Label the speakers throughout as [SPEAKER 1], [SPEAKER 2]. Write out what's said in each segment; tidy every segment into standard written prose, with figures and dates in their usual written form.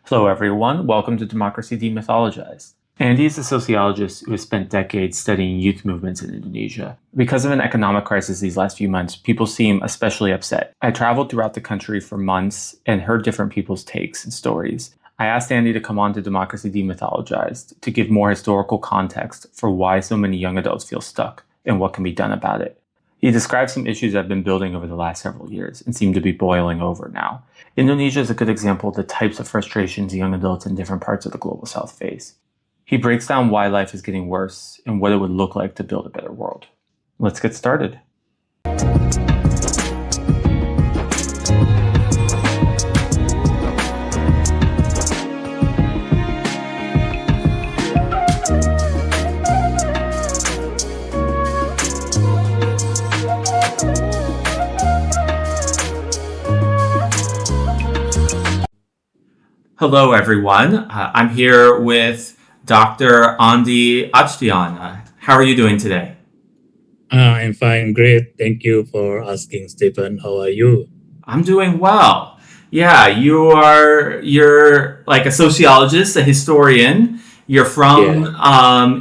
[SPEAKER 1] Hello, everyone. Welcome to Democracy Demythologized. Andy is a sociologist who has spent decades studying youth movements in Indonesia. Because of an economic crisis these last few months, people seem especially upset. I traveled throughout the country for months and heard different people's takes and stories. I asked Andy to come on to Democracy Demythologized to give more historical context for why so many young adults feel stuck and what can be done about it. He described some issues that have been building over the last several years and seem to be boiling over now. Indonesia is a good example of the types of frustrations young adults in different parts of the global south face. He breaks down why life is getting worse and what it would look like to build a better world. Let's get started. Hello, everyone. I'm here with Dr. Andi Achdian. How are you doing today?
[SPEAKER 2] I'm fine, great. Thank you for asking, Stephen. How are you?
[SPEAKER 1] I'm doing well. Yeah, you're like a sociologist, a historian. You're from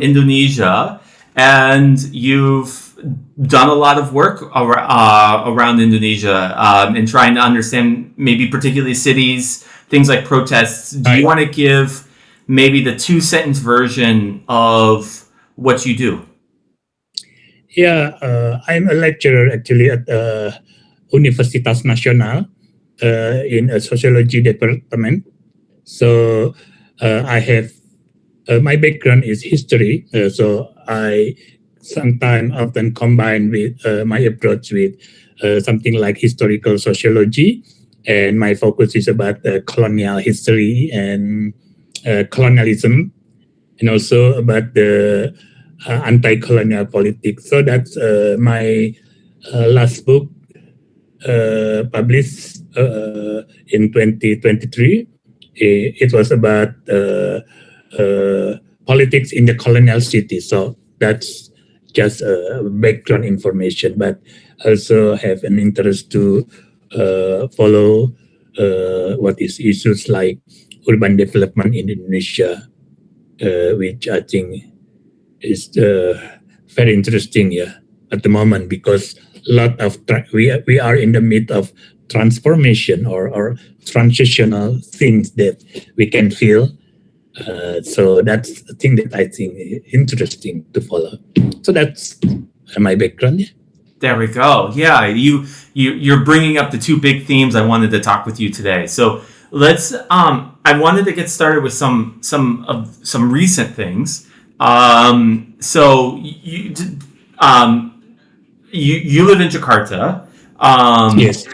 [SPEAKER 1] Indonesia, and you've done a lot of work around Indonesia in trying to understand maybe particularly cities, things like protests. Do you want to give maybe the 2-sentence version of what you do?
[SPEAKER 2] Yeah, I'm a lecturer actually at Universitas Nasional in a sociology department. So I have my background is history. So I sometimes often combine with my approach with something like historical sociology. And my focus is about colonial history and colonialism, and also about the anti-colonial politics. So that's my last book published in 2023. It was about politics in the colonial city. So that's just background information, but also have an interest to follow what is issues like urban development in Indonesia, which I think is very interesting at the moment, because a lot of we are in the midst of transformation or transitional things that we can feel. So that's the thing that I think is interesting to follow. So that's my background. Yeah.
[SPEAKER 1] There we go. Yeah, you're bringing up the two big themes I wanted to talk with you today. So let's. I wanted to get started with some recent things. So you live in Jakarta.
[SPEAKER 2] Yes.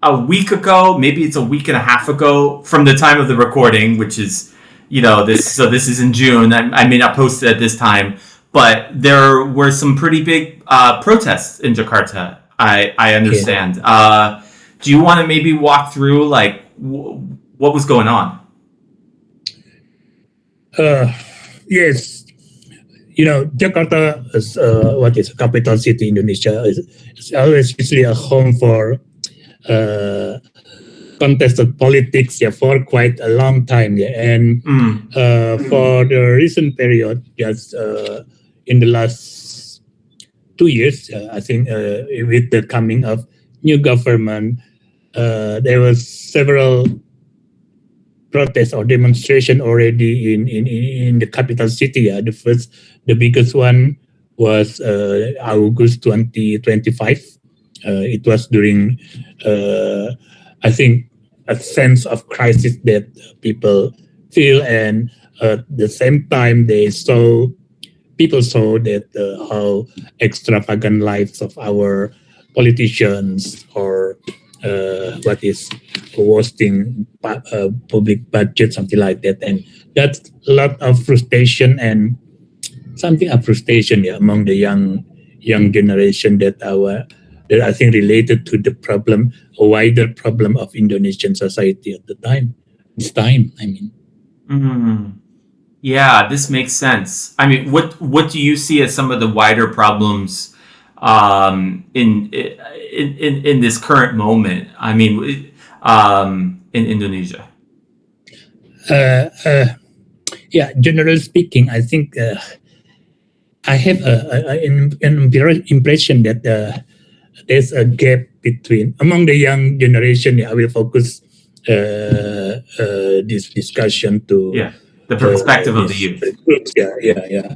[SPEAKER 1] A week ago, maybe it's a week and a half ago from the time of the recording, which is this. So this is in June. I may not post it at this time. But there were some pretty big protests in Jakarta, I understand. Yeah. Do you want to maybe walk through like what was going on?
[SPEAKER 2] Yes. Jakarta is what is a capital city in Indonesia. It's always usually a home for contested politics for quite a long time. And for the recent period, just in the last 2 years, I think with the coming of new government, there was several protests or demonstration already in the capital city. The biggest one was August 2025. It was during, I think, a sense of crisis that people feel, and at the same time people saw that how extravagant lives of our politicians or what is wasting public budget, something like that. And that's a lot of frustration and something of frustration among the young generation that I think related to the problem, a wider problem of Indonesian society at the time. This time, I mean.
[SPEAKER 1] Yeah, this makes sense. I mean, what do you see as some of the wider problems in this current moment? I mean, in Indonesia.
[SPEAKER 2] Uh, uh, yeah, generally speaking, I think I have an impression that there's a gap between among the young generation. Yeah, I will focus this discussion to
[SPEAKER 1] the perspective of the
[SPEAKER 2] these
[SPEAKER 1] youth.
[SPEAKER 2] groups. Yeah.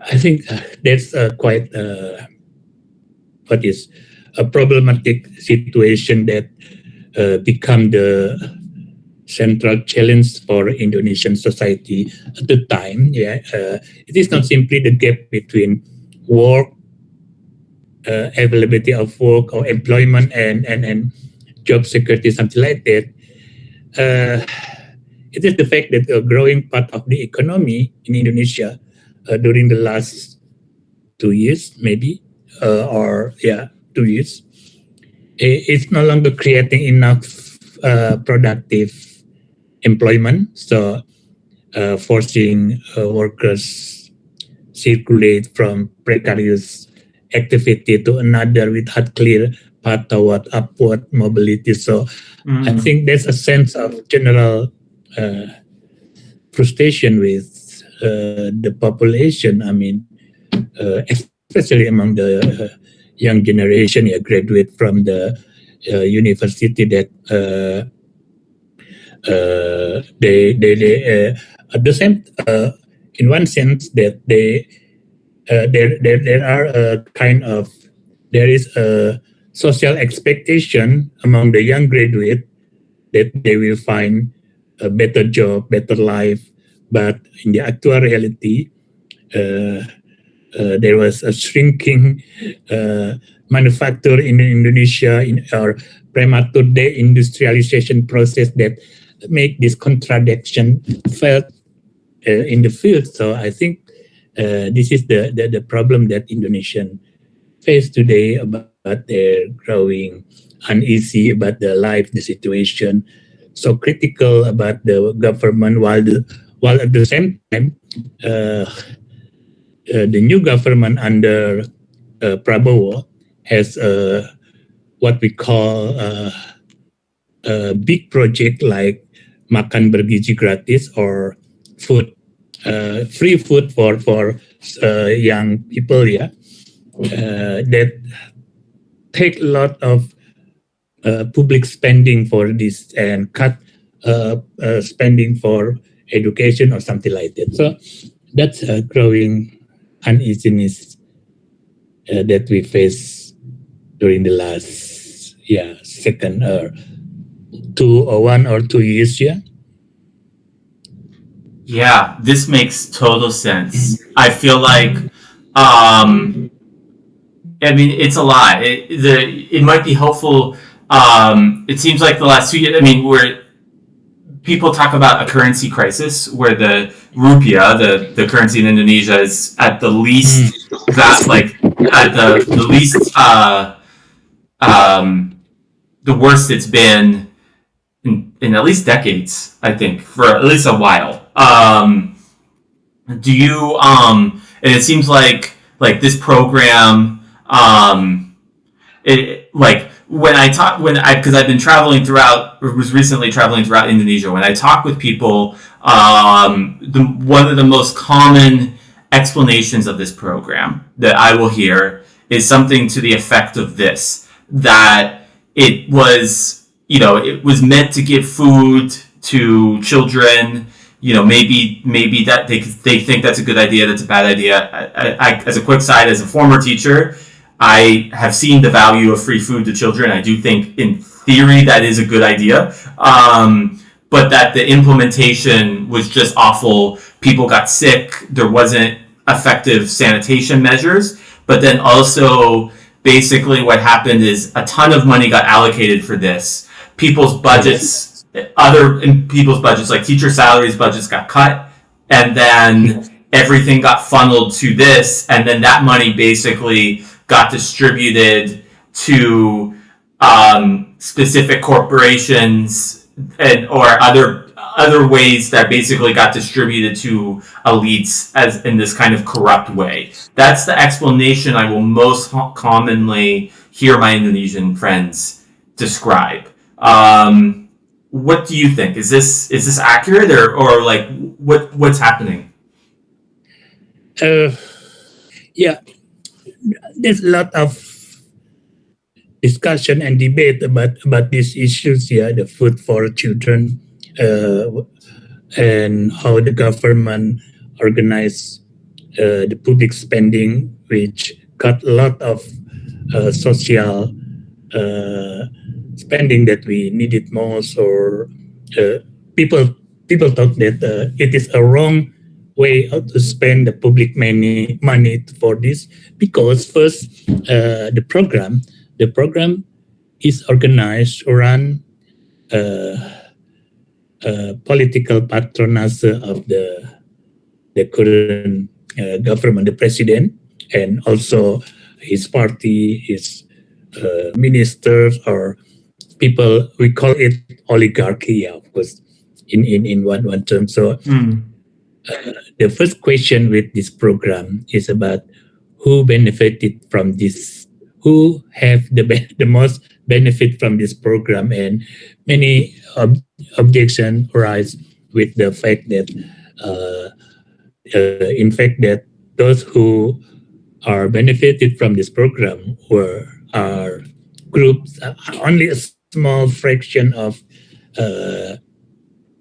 [SPEAKER 2] I think that's quite what is a problematic situation that become the central challenge for Indonesian society at the time. It is not simply the gap between work, availability of work or employment and job security, something like that. It is the fact that a growing part of the economy in Indonesia during the last 2 years, maybe, 2 years, it's no longer creating enough productive employment. So forcing workers circulate from precarious activity to another without clear path toward upward mobility. So I think there's a sense of general frustration with the population. I mean, especially among the young generation, graduate from the university that they at the same in one sense that there are a kind of there is a social expectation among the young graduate that they will find a better job, better life, but in the actual reality there was a shrinking manufacture in Indonesia in our premature deindustrialization process that make this contradiction felt in the field. So I think this is the problem that Indonesian face today about their growing uneasy about the life, the situation, so critical about the government, while at the same time the new government under Prabowo has what we call a big project like makan bergizi gratis or food, free food for young people, that take a lot of public spending for this and cut spending for education or something like that. So that's a growing uneasiness that we face during the last second or 1 or 2 years.
[SPEAKER 1] Yeah, this makes total sense. I feel like, I mean, it's a lot. It might be helpful. It seems like the last 2 years, I mean, where people talk about a currency crisis where the rupiah, the currency in Indonesia, is at the least at the least the worst it's been in at least decades, I think, for at least a while. Do you and it seems like this program, it like because I've been traveling throughout, or was recently traveling throughout Indonesia. When I talk with people, one of the most common explanations of this program that I will hear is something to the effect of this: that it was meant to give food to children. Maybe that they think that's a good idea. That's a bad idea. I, as a quick side, as a former teacher, I have seen the value of free food to children. I do think, in theory, that is a good idea. But that the implementation was just awful. People got sick. There wasn't effective sanitation measures. But then also, basically, what happened is a ton of money got allocated for this. People's budgets, like teacher salaries budgets, got cut, and then everything got funneled to this, and then that money basically got distributed to specific corporations or other ways that basically got distributed to elites as in this kind of corrupt way. That's the explanation I will most commonly hear my Indonesian friends describe. What do you think? Is this accurate, or like what's happening?
[SPEAKER 2] Uh, yeah, there's a lot of discussion and debate about these issues. Yeah, the food for children, and how the government organize the public spending, which cut a lot of social uh, spending that we needed most, or uh, people people thought that it is a wrong way how to spend the public money for this, because first the program is organized around uh, political patronage of the current government, the president, and also his party, his ministers, or people. We call it oligarchy, yeah, of course, in one term. So the first question with this program is about who benefited from this, who have the most benefit from this program, and many objection arise with the fact that in fact that those who are benefited from this program are groups, only a small fraction of uh,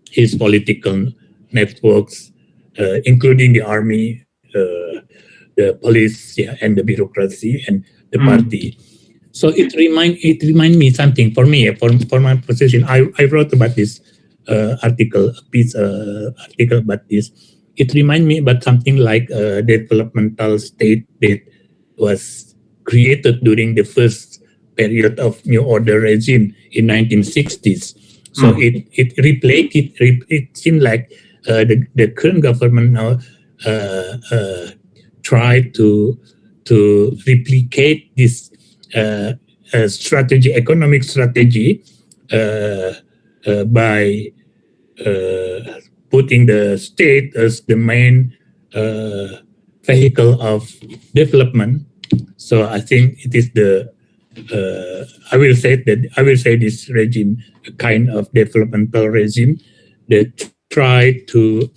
[SPEAKER 2] his political networks, including the army, the police, yeah, and the bureaucracy and the party. So it remind me something for me, for my position. I wrote about this article about this. It remind me about something like a developmental state that was created during the first period of New Order regime in 1960s. So it replicated. It seemed like the current government now try to replicate this strategy, economic strategy, by putting the state as the main vehicle of development. So I think it is I will say this regime a kind of developmental regime that try to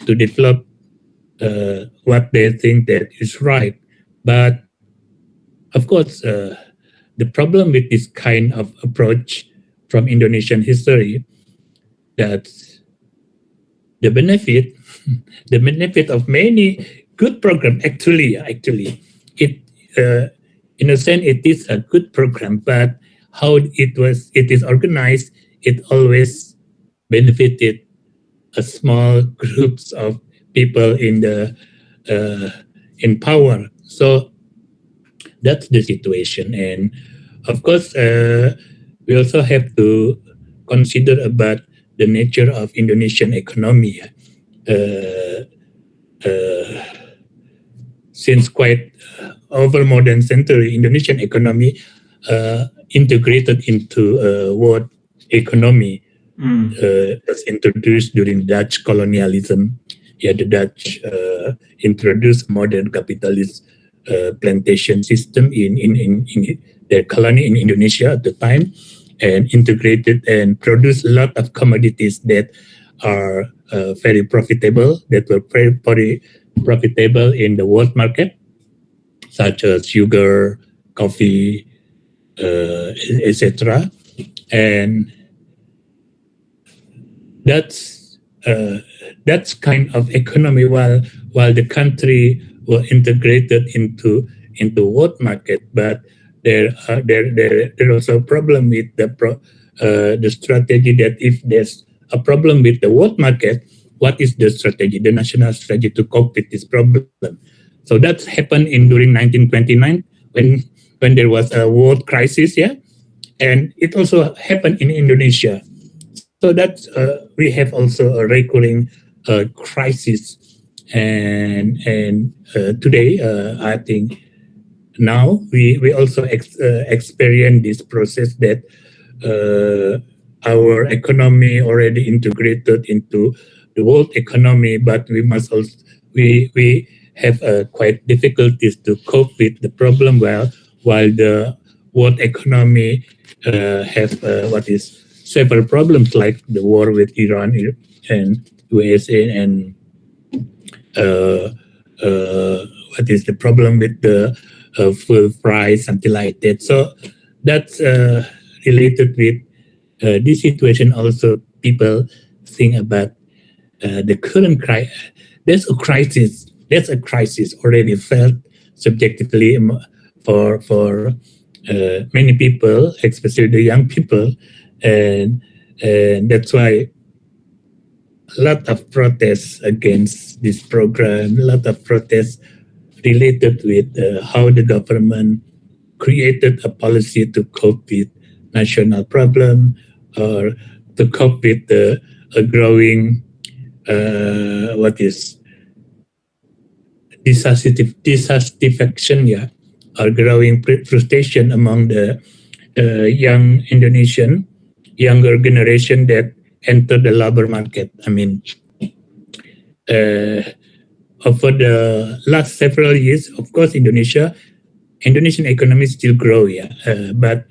[SPEAKER 2] develop what they think that is right. But of course, the problem with this kind of approach from Indonesian history, that the benefit the benefit of many good program, actually it in a sense it is a good program, but how it is organized, it always benefited a small groups of people in power. So that's the situation. And of course, we also have to consider about the nature of Indonesian economy. Since quite over more than century, Indonesian economy integrated into world economy, was introduced during Dutch colonialism. Yeah, the Dutch introduced modern capitalist plantation system in their colony in Indonesia at the time, and integrated and produced a lot of commodities that are very profitable, that were very profitable in the world market, such as sugar, coffee, etc. And that's kind of economy, while the country were integrated into world market. But there also a problem with the strategy, that if there's a problem with the world market, what is the strategy, the national strategy to cope with this problem? So that happened during 1929 when there was a world crisis, yeah, and it also happened in Indonesia. So that we have also a recurring crisis, and today I think now we also experience this process that our economy already integrated into the world economy, but we must also we have quite difficulties to cope with the problem, while the world economy have what is several problems like the war with Iran and USA and what is the problem with the food price, something like that. So that's related with this situation. Also, people think about the current crisis. There's a crisis. There's a crisis already felt subjectively for many people, especially the young people, and that's why a lot of protests against this program, a lot of protests related with how the government created a policy to cope with national problem or to cope with the growing what is dissatisfaction, yeah, or growing frustration among the younger generation that enter the labor market. I mean, over the last several years, of course, Indonesian economy still grow, yeah, but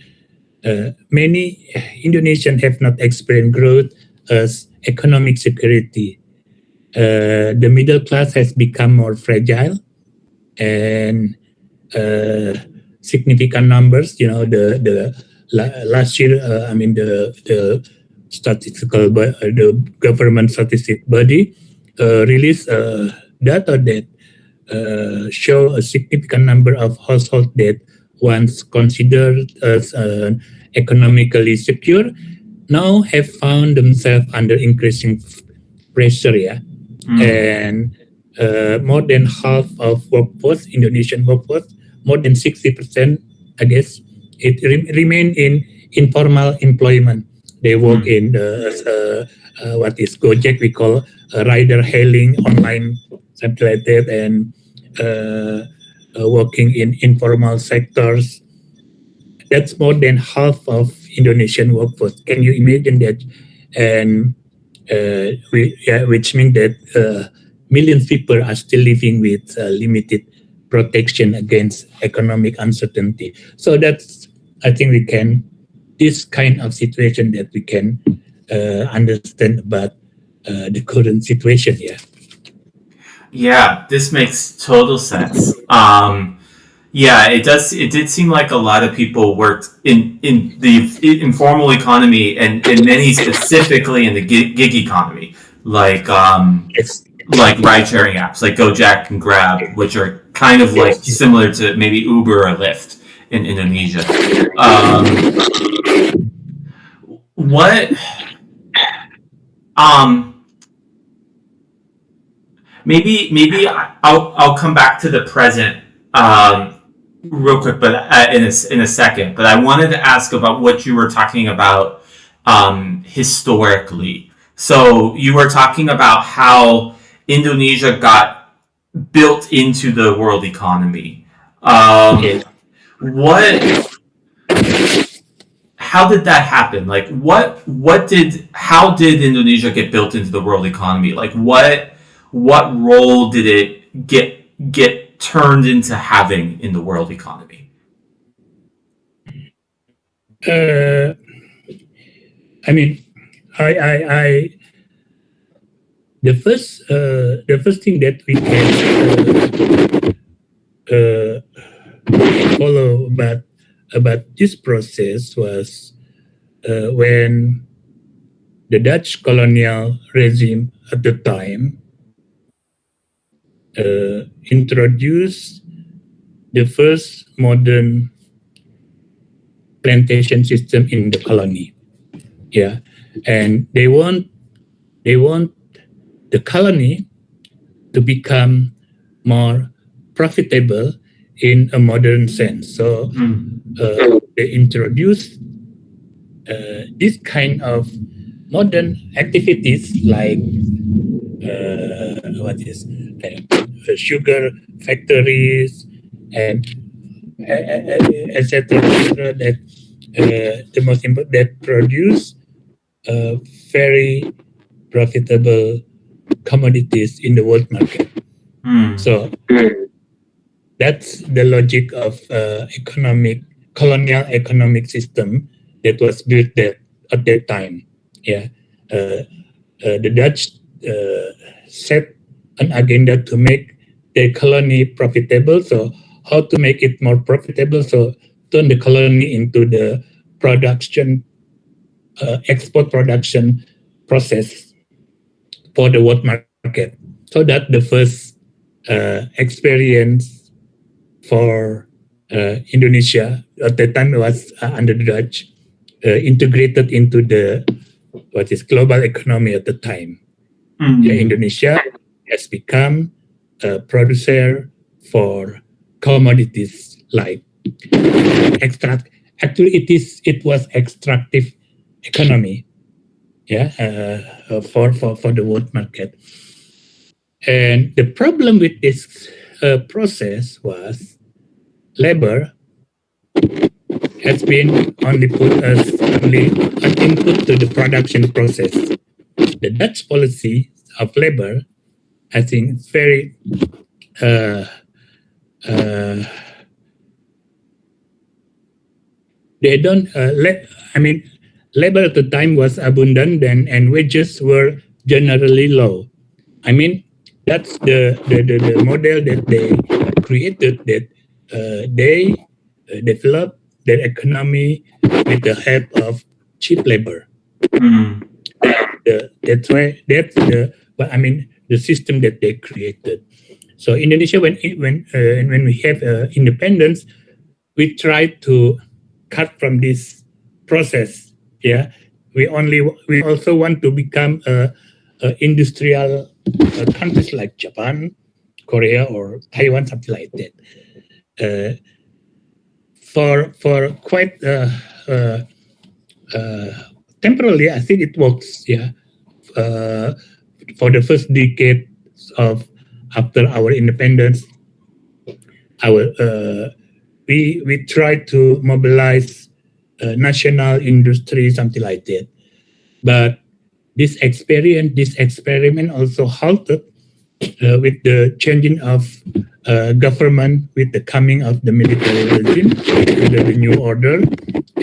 [SPEAKER 2] many Indonesians have not experienced growth as economic security. The middle class has become more fragile, and significant numbers. You know, the last year, I mean, the the government statistic body released data that show a significant number of households that once considered as economically secure now have found themselves under increasing pressure. Yeah, and more than half of Indonesian workforce, more than 60%, I guess, it remain in informal employment. They work in what is Gojek, we call rider hailing online, something like that, and working in informal sectors. That's more than half of Indonesian workforce. Can you imagine that? And which means that millions of people are still living with limited protection against economic uncertainty. So that's, I think, this kind of situation that we can understand about the current situation here.
[SPEAKER 1] Yeah, this makes total sense. Yeah, it does. It did seem like a lot of people worked in the informal economy, and many specifically in the gig economy, like ride sharing apps like Gojek and Grab, which are kind of like similar to maybe Uber or Lyft in Indonesia. Maybe I'll come back to the present real quick, but in a second. But I wanted to ask about what you were talking about historically. So you were talking about how Indonesia got built into the world economy. How did that happen? Like, how did Indonesia get built into the world economy? Like, what role did it get turned into having in the world economy?
[SPEAKER 2] I mean, the first thing that we can follow about this process was when the Dutch colonial regime at the time introduced the first modern plantation system in the colony. Yeah, and they want the colony to become more profitable in a modern sense. So they introduced this kind of modern activities like sugar factories and etc. that the most important that produce very profitable commodities in the world market. So that's the logic of colonial economic system that was built there at that time. Yeah, the Dutch set an agenda to make their colony profitable. So how to make it more profitable? So turn the colony into the production, export production process for the world market. So that the first experience for Indonesia at the time it was under the Dutch, integrated into the what is global economy at the time. Indonesia has become a producer for commodities like extract. Actually, it was extractive economy, yeah, for the world market. And the problem with this process was labor has been only put as only an input to the production process. The Dutch policy of labor, I think, is very they don't labor at the time was abundant and wages were generally low. I mean, that's the model that they created, that they developed their economy with the help of cheap labor. That's the system that they created. So Indonesia, when we have independence, we try to cut from this process. Yeah, we also want to become industrial countries like Japan, Korea, or Taiwan, something like that. For quite temporarily, I think it works. Yeah, for the first decade of after our independence, we try to mobilize national industry, something like that. But this experiment also halted with the changing of government, with the coming of the military regime, under the new order.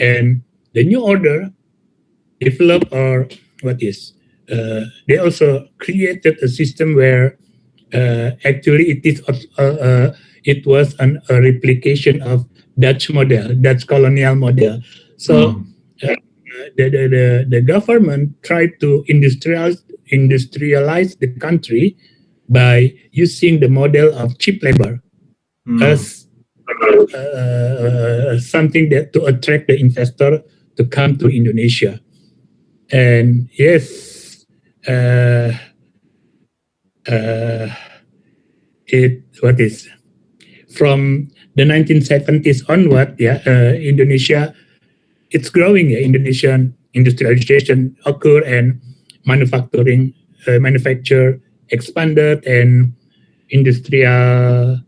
[SPEAKER 2] And the new order developed, or they also created a system where actually it was a replication of Dutch colonial model. So the government tried to industrialize the country by using the model of cheap labor as something that to attract the investor to come to Indonesia. And yes, from the 1970s onward, Indonesia, it's growing. Indonesian industrialization occurred and manufacture expanded, and industrial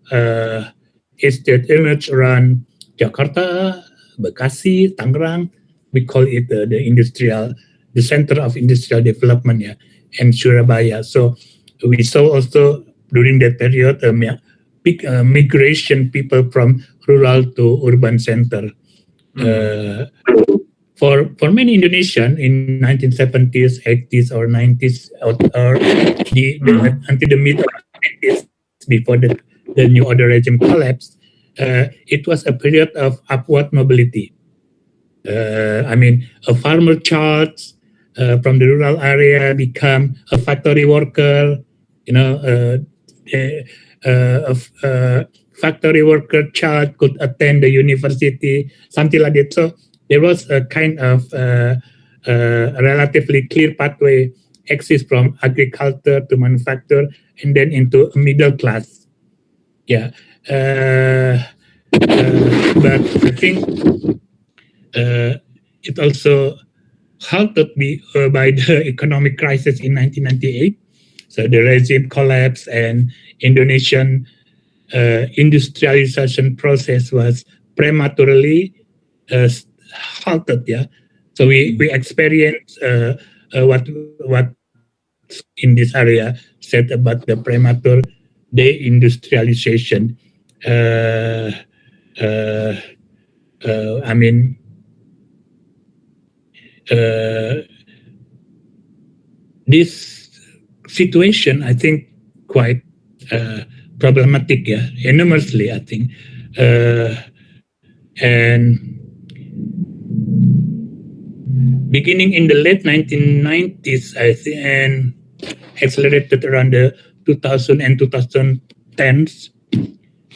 [SPEAKER 2] estate emerged around Jakarta, Bekasi, Tangerang. We call it the center of industrial development, and Surabaya. So we saw also during that period a big migration, people from rural to urban center. For many Indonesian in 1970s, 80s, or 90s, or until the mid 90s, before the new order regime collapsed, it was a period of upward mobility. A farmer child from the rural area become a factory worker. A factory worker child could attend the university, something like that. So there was a kind of relatively clear pathway exist from agriculture to manufacture and then into a middle class. Yeah. But I think it also halted by the economic crisis in 1998. So the regime collapsed and Indonesian industrialization process was prematurely halted. Yeah, so we experienced what in this area said about the premature deindustrialization. this situation, I think, quite problematic, enormously, I think. And beginning in the late 1990s, I think, and accelerated around the 2000 and 2010s,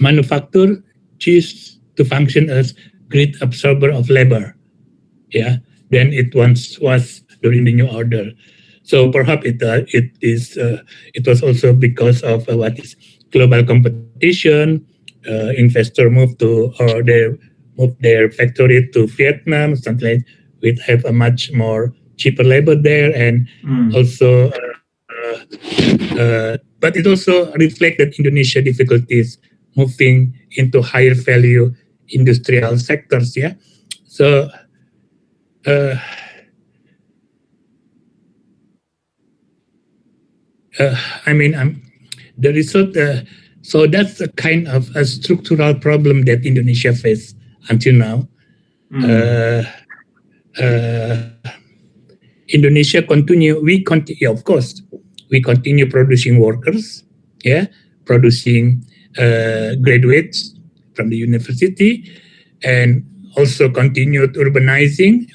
[SPEAKER 2] manufacture ceased to function as great absorber of labor, than it once was during the New Order. So perhaps it was also because of what is global competition. Investor moved to, or they moved their factory to Vietnam, something like, we have a much more cheaper labor there, and also, but it also reflected Indonesia difficulties moving into higher value industrial sectors. So. The result. So that's a kind of a structural problem that Indonesia faced until now. Indonesia of course, we continue producing workers, producing graduates from the university, and also continued urbanizing.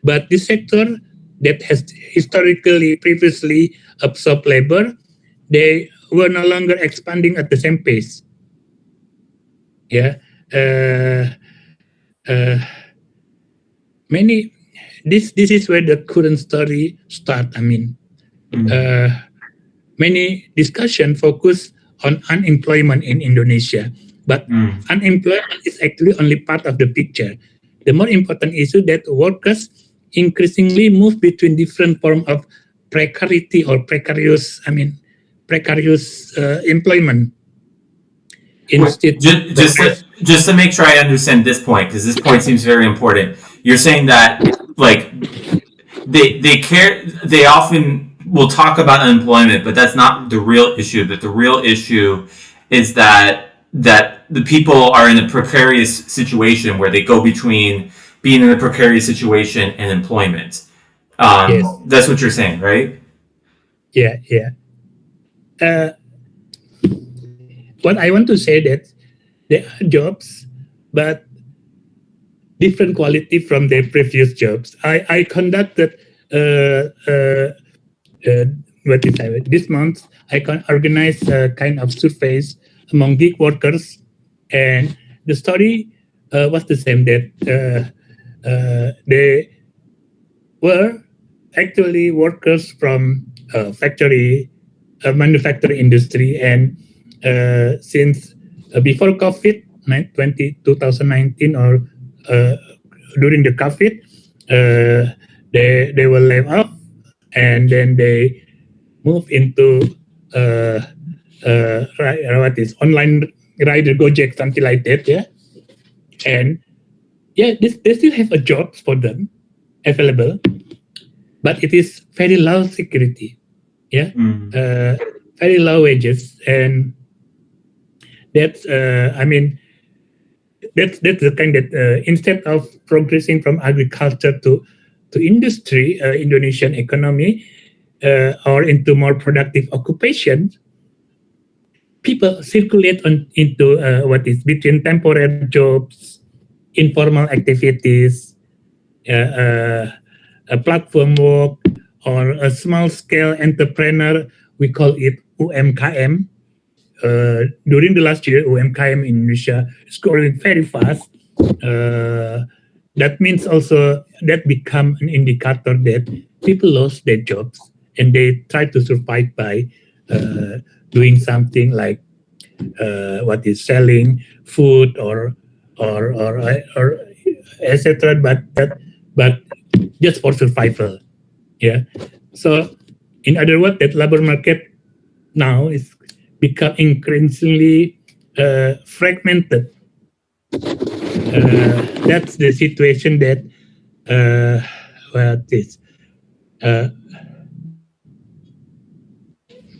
[SPEAKER 2] But this sector that has previously absorbed labor, they were no longer expanding at the same pace. This is where the current story starts. Many discussion focus on unemployment in Indonesia, but unemployment is actually only part of the picture. The more important issue that workers increasingly move between different forms of precarity or precarious employment.
[SPEAKER 1] Instead, just to make sure I understand this point, because this point seems very important. You're saying that like they often will talk about unemployment, but that's not the real issue. That the real issue is that the people are in a precarious situation where they go between being in a precarious situation and employment. Yes. That's what you're saying, right?
[SPEAKER 2] Yeah. What I want to say that there are jobs, but different quality from their previous jobs. I conducted this month. I organized a kind of surveys among gig workers, and the story was the same, that they were actually workers from manufacturing industry, and since before COVID 2019 or during the COVID, they were laid off, and then they moved into online rider Gojek, something like that, and they still have a job for them available, but it is very low security, very low wages, and that's that's the kind that instead of progressing from agriculture to industry, Indonesian economy, or into more productive occupations, people circulate into between temporary jobs, informal activities, a platform work, or a small scale entrepreneur. We call it UMKM. During the last year, UMKM in Indonesia is growing very fast. That means also that become an indicator that people lost their jobs and they try to survive by doing something like selling food or etc. But just for survival. So in other words, that labor market now is become increasingly fragmented. That's the situation that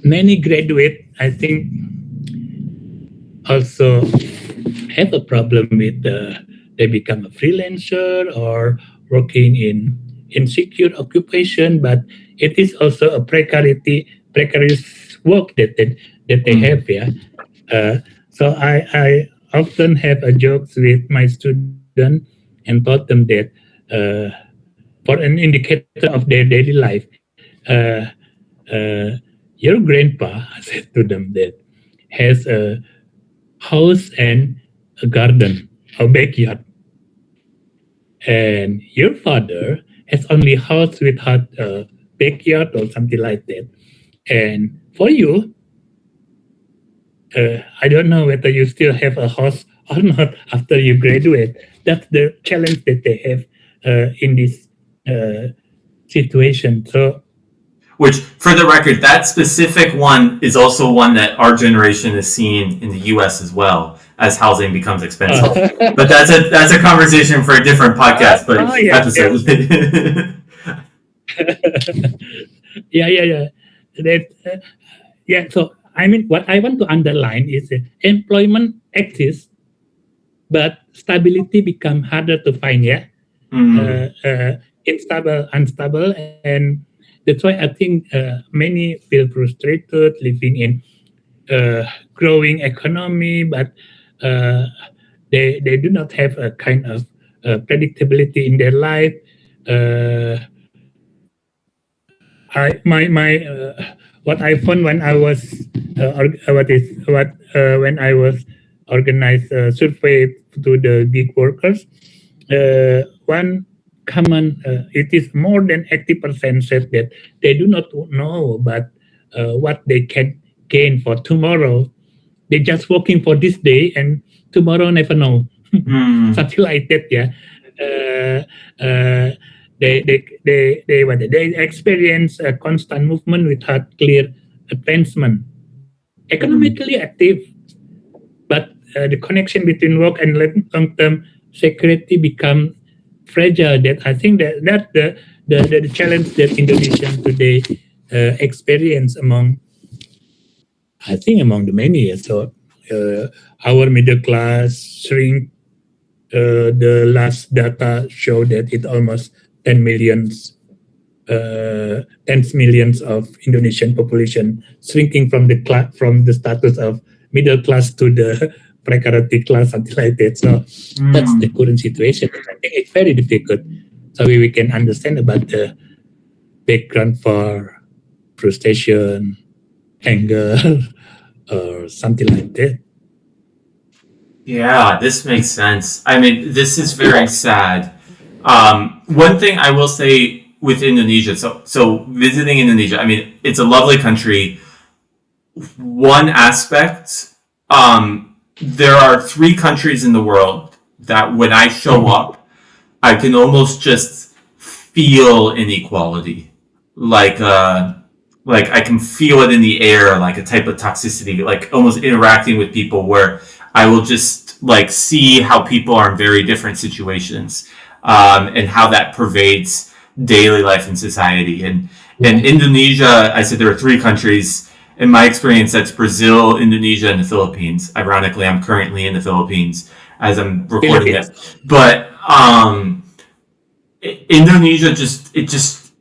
[SPEAKER 2] many graduates, I think, also have a problem with they become a freelancer or working in insecure occupation, but it is also a precarious work that they have. Yeah. So I often have a jokes with my students and taught them that uh, for an indicator of their daily life, uh, your grandpa, I said to them, that has a house and a garden, a backyard, and your father has only house without a backyard or something like that. And for you, I don't know whether you still have a house or not after you graduate. That's the challenge that they have in this situation. So,
[SPEAKER 1] which, for the record, that specific one is also one that our generation is seeing in the U.S. as well as housing becomes expensive. But that's a conversation for a different podcast, episode.
[SPEAKER 2] Yeah. So I mean, what I want to underline is employment exists, but stability become harder to find. Yeah, unstable, and that's why I think many feel frustrated living in growing economy, but they do not have a kind of predictability in their life. What I found when I was when I was organized a survey to the gig workers, one common it is more than 80% said that they do not know about what they can gain for tomorrow. They're just working for this day and tomorrow never know. Something like that, yeah. They experience a constant movement without clear advancement. Economically active, but the connection between work and long-term security become fragile. That I think that the challenge that Indonesians today experience among the many. So our middle class shrink. The last data show that it almost 10 millions, tens millions of Indonesian population shrinking from the status of middle class to the precarity class, something like that. So that's the current situation. I think it's very difficult. So we can understand about the background for frustration, anger, or something like that.
[SPEAKER 1] Yeah, this makes sense. I mean, this is very sad. One thing I will say with Indonesia, so visiting Indonesia, I mean, it's a lovely country. One aspect, there are 3 countries in the world that when I show up, I can almost just feel inequality. Like I can feel it in the air, like a type of toxicity, like almost interacting with people where I will just like see how people are in very different situations, and how that pervades daily life in society. And in Indonesia, I said there are 3 countries. In my experience, that's Brazil, Indonesia, and the Philippines. Ironically, I'm currently in the Philippines as I'm recording this. But Indonesia it just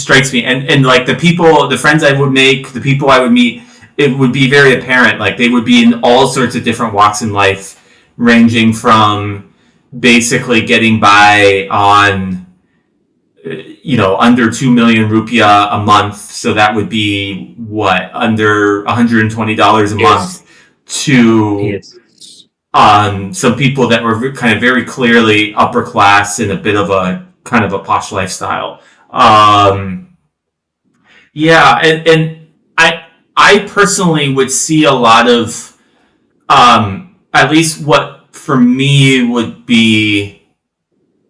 [SPEAKER 1] strikes me. And like the friends I would make, the people I would meet, it would be very apparent. Like they would be in all sorts of different walks in life, ranging from basically getting by on, under 2 million rupiah a month. So that would be under $120 a month to some people that were kind of very clearly upper class in a bit of a kind of a posh lifestyle. And I personally would see a lot of, at least what for me would be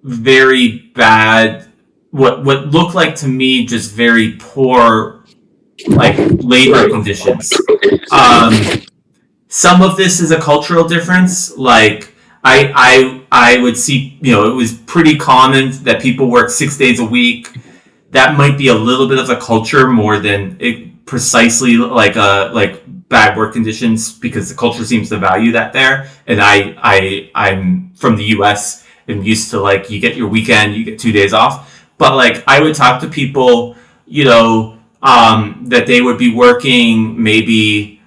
[SPEAKER 1] very bad, what looked like to me just very poor, like labor conditions. Some of this is a cultural difference. Like I would see, it was pretty common that people work 6 days a week. That might be a little bit of a culture more than precisely like bad work conditions, because the culture seems to value that there. And I'm from the U.S. am used to, like, you get your weekend, you get 2 days off. But like, I would talk to people, that they would be working maybe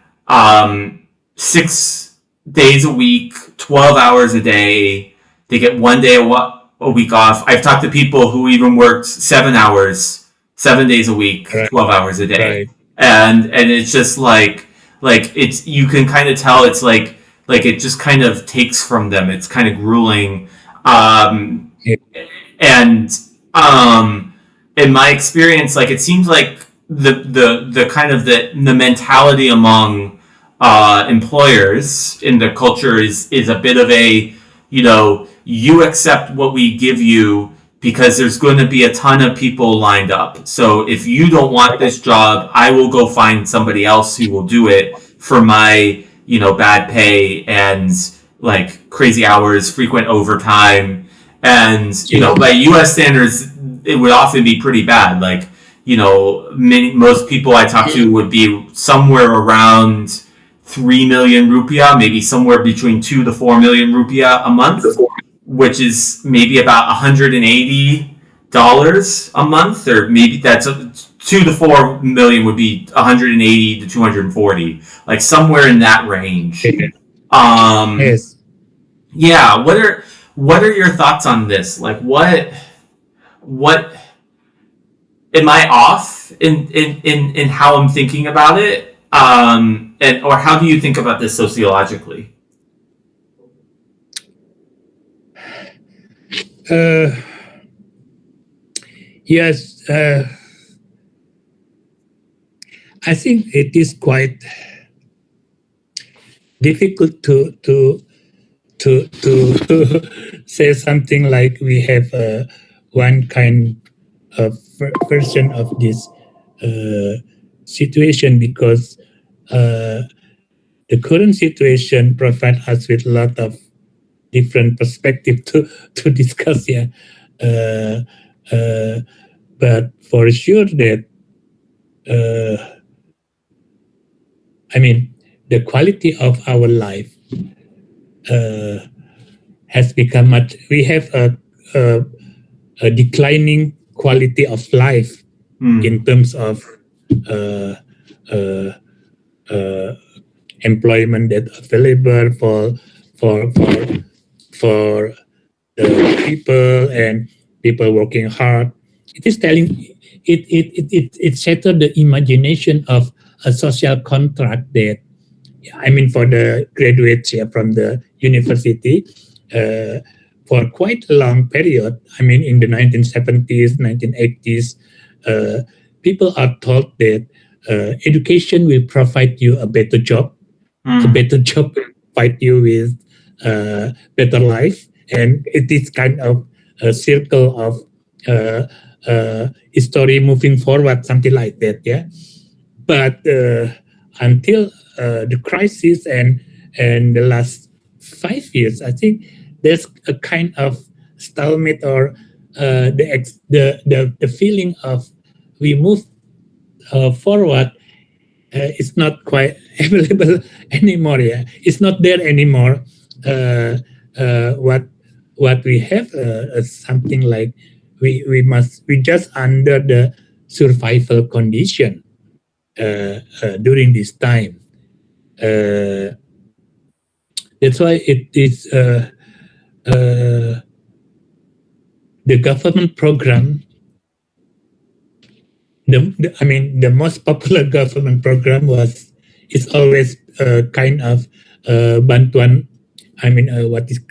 [SPEAKER 1] 6 days a week, 12 hours a day. They get 1 day a week off. I've talked to people who even worked 7 hours, 7 days a week,
[SPEAKER 2] Right.
[SPEAKER 1] 12 hours a day.
[SPEAKER 2] Right.
[SPEAKER 1] And it's just like it's, you can kind of tell it's like it just kind of takes from them. It's kind of grueling.
[SPEAKER 2] Yeah.
[SPEAKER 1] And in my experience, like, it seems like the kind of the mentality among employers in the culture is a bit of a, you accept what we give you because there's going to be a ton of people lined up. So if you don't want this job, I will go find somebody else who will do it for my, bad pay and like crazy hours, frequent overtime. And, by US standards, it would often be pretty bad. Like, most people I talk to would be somewhere around 3 million rupiah, maybe somewhere between 2 to 4 million rupiah a month, which is maybe about $180 a month, or maybe that's 2 to 4 million would be 180 to 240, like somewhere in that range.
[SPEAKER 2] Yes.
[SPEAKER 1] Yeah. What are your thoughts on this? Like, what am I off in how I'm thinking about it? Or how do you think about this sociologically?
[SPEAKER 2] Yes. I think it is quite difficult to say something like we have one kind of version of this situation, because the current situation provides us with a lot of different perspective to discuss here. But for sure that the quality of our life has become much. We have a declining quality of life in terms of employment that available for the people, and people working hard. It is telling it shattered the imagination of a social contract that, for the graduates here from the university, for quite a long period. In the 1970s, 1980s, people are told that education will provide you a better job. A better job will provide you with better life, and it is kind of a circle of history moving forward, something like that. Yeah, but until the crisis and the last 5 years, I think there's a kind of stalemate, or the feeling of we move forward is not quite available anymore. Yeah, it's not there anymore. What we have something like we just under the survival condition during this time. That's why it is the government program. The most popular government program is always kind of bantuan.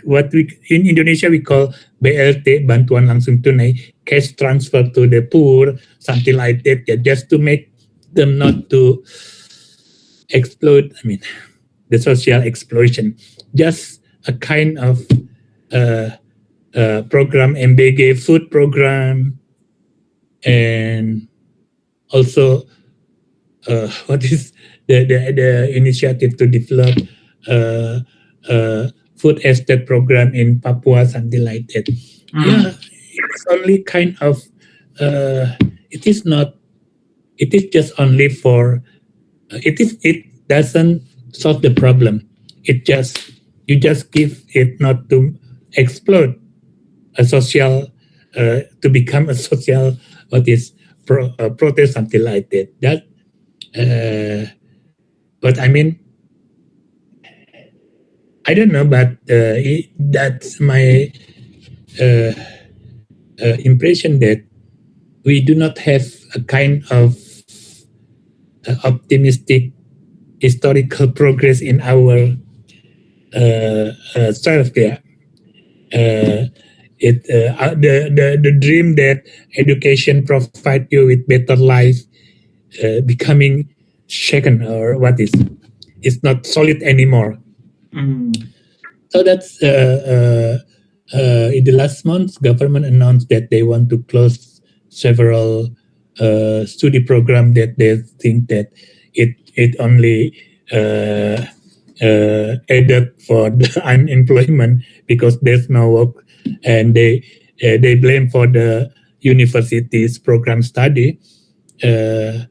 [SPEAKER 2] What we in Indonesia we call BLT, bantuan langsung tunai, cash transfer to the poor, something like that. Yeah, just to make them not to exploit. The social exploitation. Just a kind of program, MBG food program, and also what is the initiative to develop food estate program in Papua, something like that. Yeah, it's only kind of it is not. It is just only for it doesn't solve the problem. You just give it not to explode a social to become a social protest, something like that. But I mean, I don't know, but that's my uh, impression that we do not have a kind of optimistic historical progress in our self. Yeah, the dream that education provide you with better life becoming shaken, or what is, it's not solid anymore. So that's in the last month, government announced that they want to close several study program that they think that it only added for the unemployment because there's no work, and they blame for the university's program study that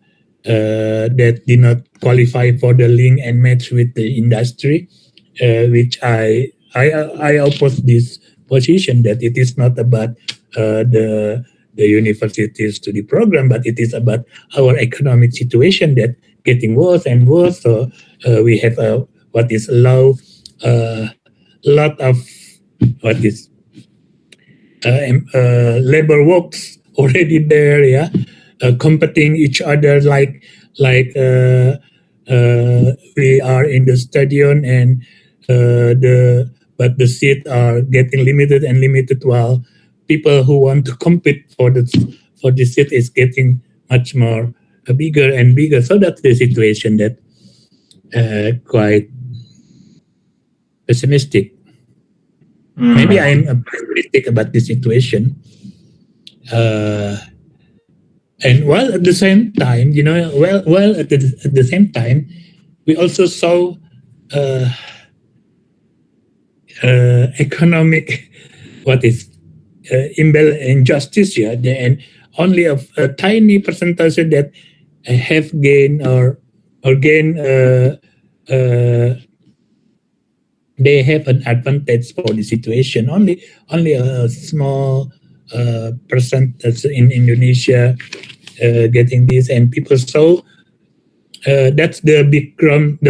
[SPEAKER 2] did not qualify for the link and match with the industry, which I oppose this position that it is not about the university study program, but it is about our economic situation that getting worse and worse. So we have what is a lot of what is labor works already there, yeah, competing each other like we are in the stadium, and the seats are getting limited and limited, while people who want to compete for the seat is getting much more bigger and bigger. So that's the situation that quite pessimistic. Maybe I'm pessimistic about the situation. And while at the same time, at the same time, we also saw uh, economic what is injustice here, and only a tiny percentage that have gained or gain they have an advantage for the situation. Only a small percent that's in Indonesia getting this, and people saw that's the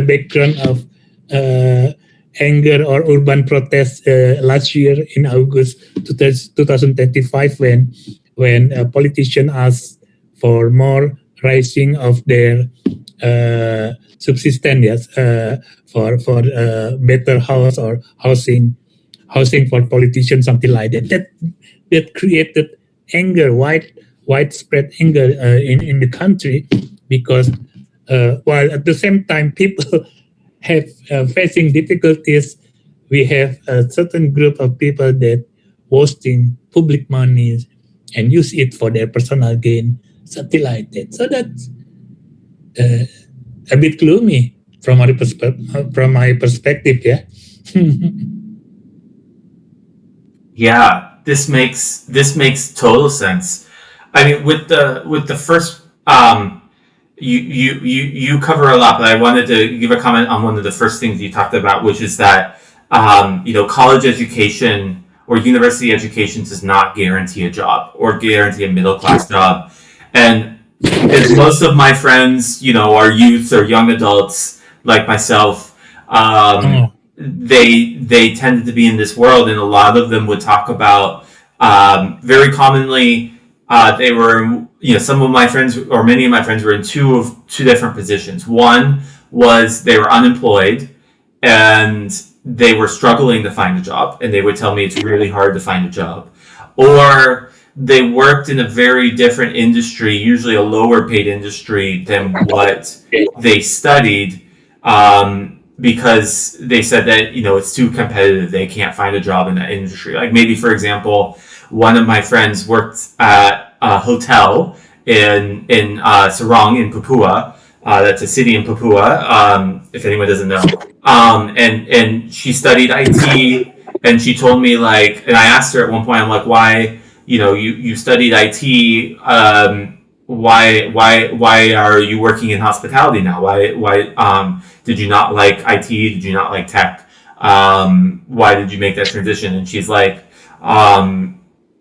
[SPEAKER 2] background of anger or urban protests last year in August 2025, when a politician asked for more rising of their subsistence, yes, for better house or housing for politicians, something like that. That created anger, widespread anger in the country, because while at the same time people have facing difficulties, we have a certain group of people that wasting public money and use it for their personal gain, something like that. So that's a bit gloomy from my perspective. Yeah.
[SPEAKER 1] Yeah, this makes total sense. I mean, with the first, you cover a lot, but I wanted to give a comment on one of the first things you talked about, which is that college education or university education does not guarantee a job or guarantee a middle class job, and as most of my friends, are youths or young adults like myself,
[SPEAKER 2] Oh.
[SPEAKER 1] they tended to be in this world, and a lot of them would talk about very commonly they were, some of my friends or many of my friends were in two different positions. One was they were unemployed and they were struggling to find a job, and they would tell me it's really hard to find a job, or they worked in a very different industry, usually a lower paid industry than what they studied, because they said that it's too competitive, they can't find a job in that industry. Like, maybe, for example, one of my friends worked at a hotel in Sarong in Papua. That's a city in Papua, if anyone doesn't know. And she studied IT, and she told me, like, and I asked her at one point, I'm like, why, you studied IT, why are you working in hospitality now? Why did you not like IT? Did you not like tech? Why did you make that transition? And she's like,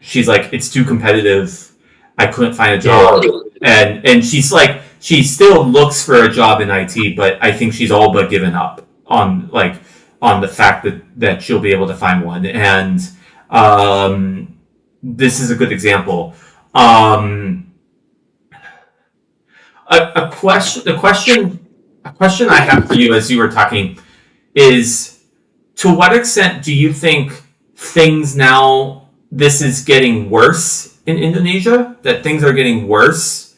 [SPEAKER 1] she's like, it's too competitive. I couldn't find a job, and she's like, she still looks for a job in IT, but I think she's all but given up on the fact that she'll be able to find one. And this is a good example. A question I have for you as you were talking is, to what extent do you think this is getting worse in Indonesia, that things are getting worse?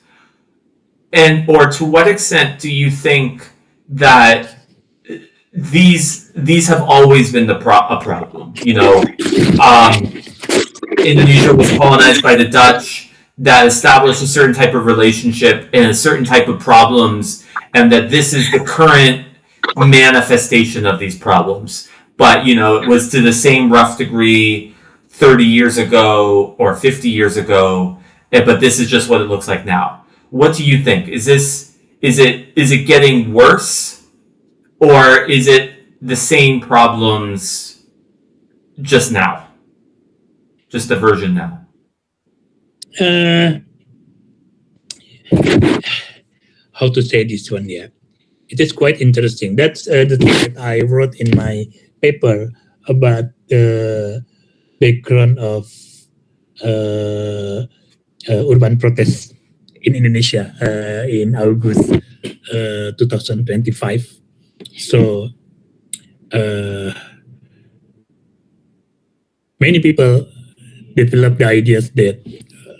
[SPEAKER 1] Or to what extent do you think that these have always been a problem? Indonesia was colonized by the Dutch, that established a certain type of relationship and a certain type of problems, and that this is the current manifestation of these problems. But, it was to the same rough degree 30 years ago or 50 years ago, but this is just what it looks like now. What do you think? Is it getting worse, or is it the same problems just now? Just a version now?
[SPEAKER 2] How to say this one? Yeah, it is quite interesting. That's the thing that I wrote in my paper about the background of urban protests in Indonesia in August 2025. So many people developed the ideas that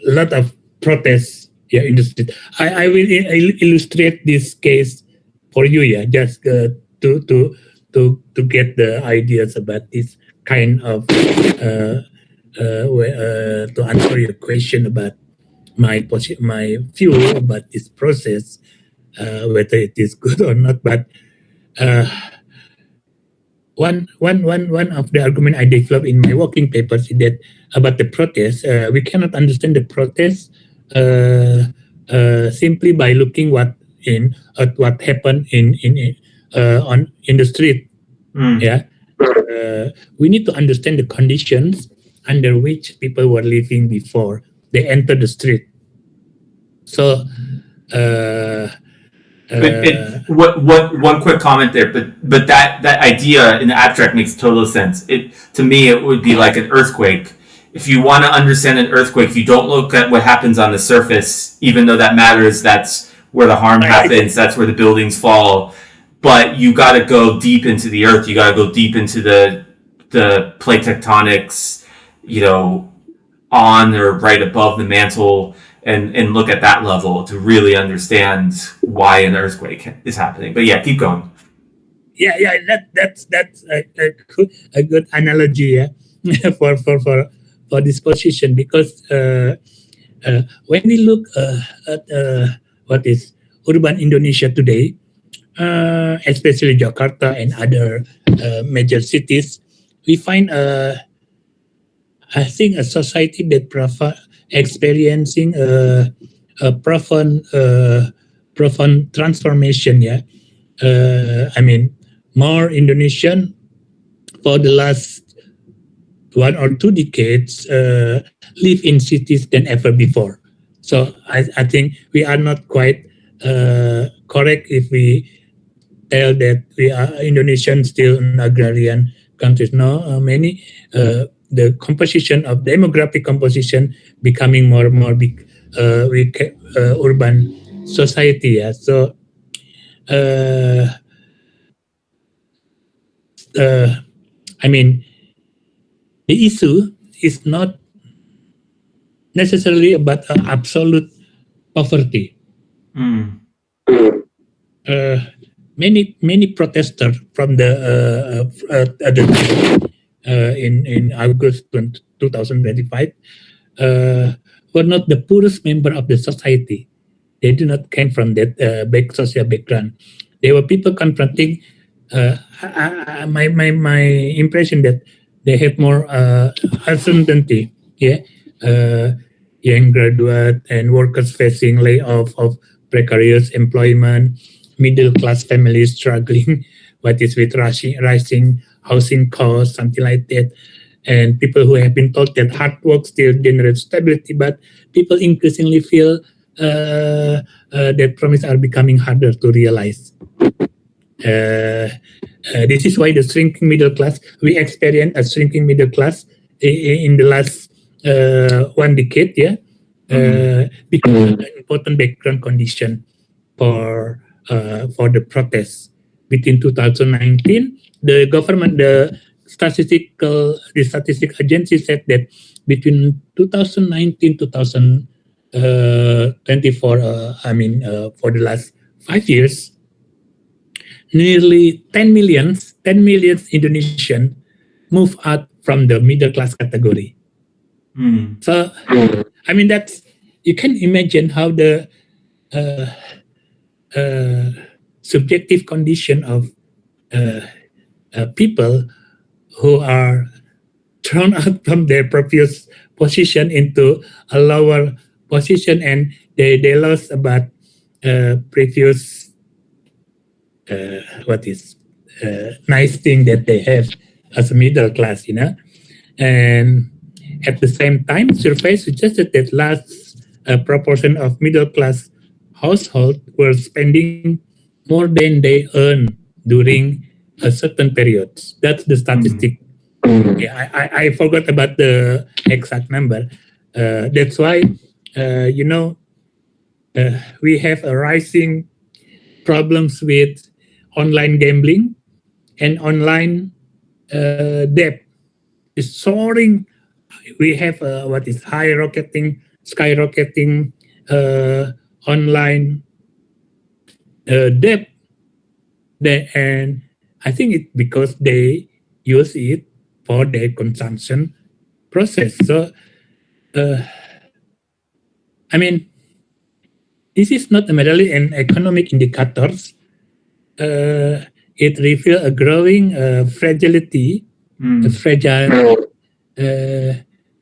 [SPEAKER 2] a lot of protests in the street. I will illustrate this case for you, just to get the ideas about this kind of to answer your question about my view about this process, whether it is good or not. But one of the argument I developed in my working papers is that about the protest, we cannot understand the protest simply by looking at what happened in the street. We need to understand the conditions under which people were living before they entered the street. So
[SPEAKER 1] one quick comment there, but that idea in the abstract makes total sense. To me, it would be like an earthquake. If you want to understand an earthquake, you don't look at what happens on the surface, even though that matters. That's where the harm happens. That's where the buildings fall. But you got to go deep into the earth. You got to go deep into the plate tectonics, on or right above the mantle, and look at that level to really understand why an earthquake is happening. But yeah, keep going.
[SPEAKER 2] That's a good analogy for this position, because when we look at what is urban Indonesia today, especially Jakarta and other major cities, we find I think a society that experiencing a profound transformation. I mean, more Indonesian for the last 1 or 2 decades live in cities than ever before. So I think we are not quite correct if we tell that we are Indonesian still an agrarian countries. No, many the composition of demographic composition becoming more and more big, urban society. So I mean, the issue is not necessarily about absolute poverty. Many protesters from the in August 2025 were not the poorest member of the society. They do not come from that social background. They were people confronting. My impression that they have more uncertainty. Young graduate and workers facing layoff of precarious employment, middle class families struggling, what is with rising housing costs, something like that. and people who have been told that hard work still generates stability, but people increasingly feel that promises are becoming harder to realize. This is why the shrinking middle class, we experience a shrinking middle class in the last 1 decade, because an important background condition for the protests. Between 2019, the government, the statistic agency said that between 2019 2024, for the last 5 years, nearly 10 million Indonesian move out from the middle class category. So, that's, you can imagine how the subjective condition of people who are thrown out from their previous position into a lower position, and they lost about previous nice thing that they have as a middle class, and at the same time, surveys suggested that last proportion of middle class households were spending more than they earn during a certain period. That's the statistic. Yeah, I forgot about the exact number. That's why, we have a rising problems with online gambling, and online debt is soaring. We have skyrocketing online debt. And I think it's because they use it for their consumption process. So, this is not merely an economic indicators. It reveals a growing fragility,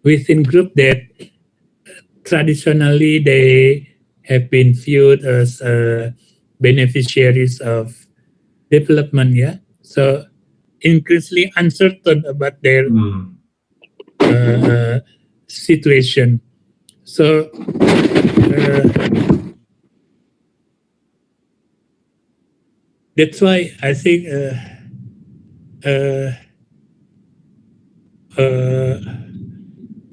[SPEAKER 2] within group that traditionally they have been viewed as beneficiaries of development. Yeah, so increasingly uncertain about their situation. So that's why I think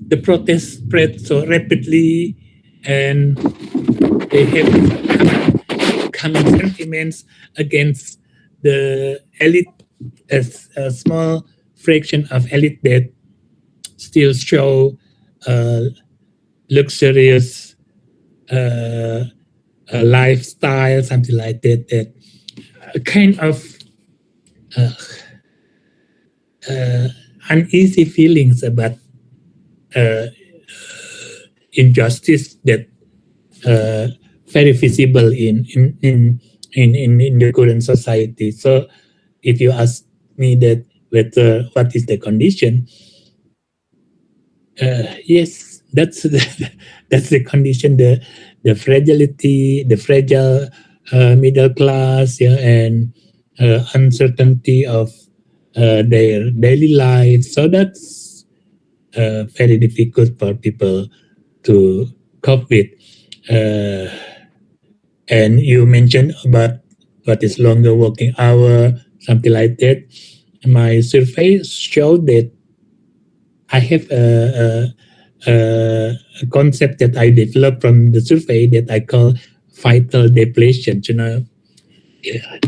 [SPEAKER 2] the protests spread so rapidly, and they have coming sentiments against the elite, as a small fraction of elite that still show luxurious lifestyle, something like that. That kind of uneasy feelings about injustice that very visible in the current society. So, if you ask me that whether what is the condition, yes, that's the condition. The fragility, the fragile middle class, and uncertainty of their daily life. So that's very difficult for people to cope with. And you mentioned about what is longer working hour, something like that. My survey showed that I have a concept that I developed from the survey that I call vital depletion.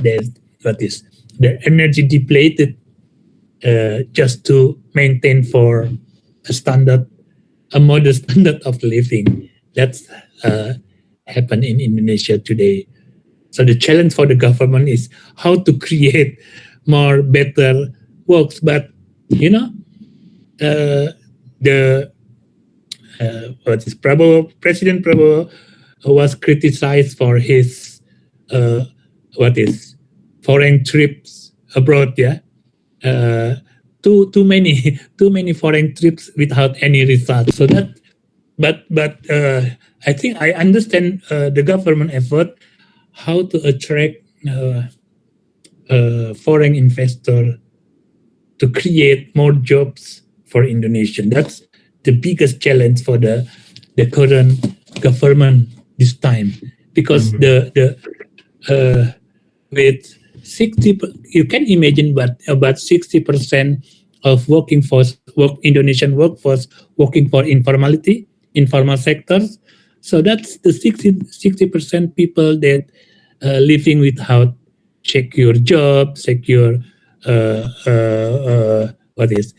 [SPEAKER 2] There's what is the energy depleted just to maintain for a modest standard of living. That's happened in Indonesia today. So the challenge for the government is how to create more better works. But President Prabowo was criticized for his foreign trips abroad. Yeah, too many foreign trips without any result. So that, but I think I understand the government effort how to attract foreign investor to create more jobs for Indonesian. That's the biggest challenge for the current government this time, because with 60, you can imagine, but about 60% of Indonesian workforce working for informal sectors. So that's the 60% people that living without secure job, secure what is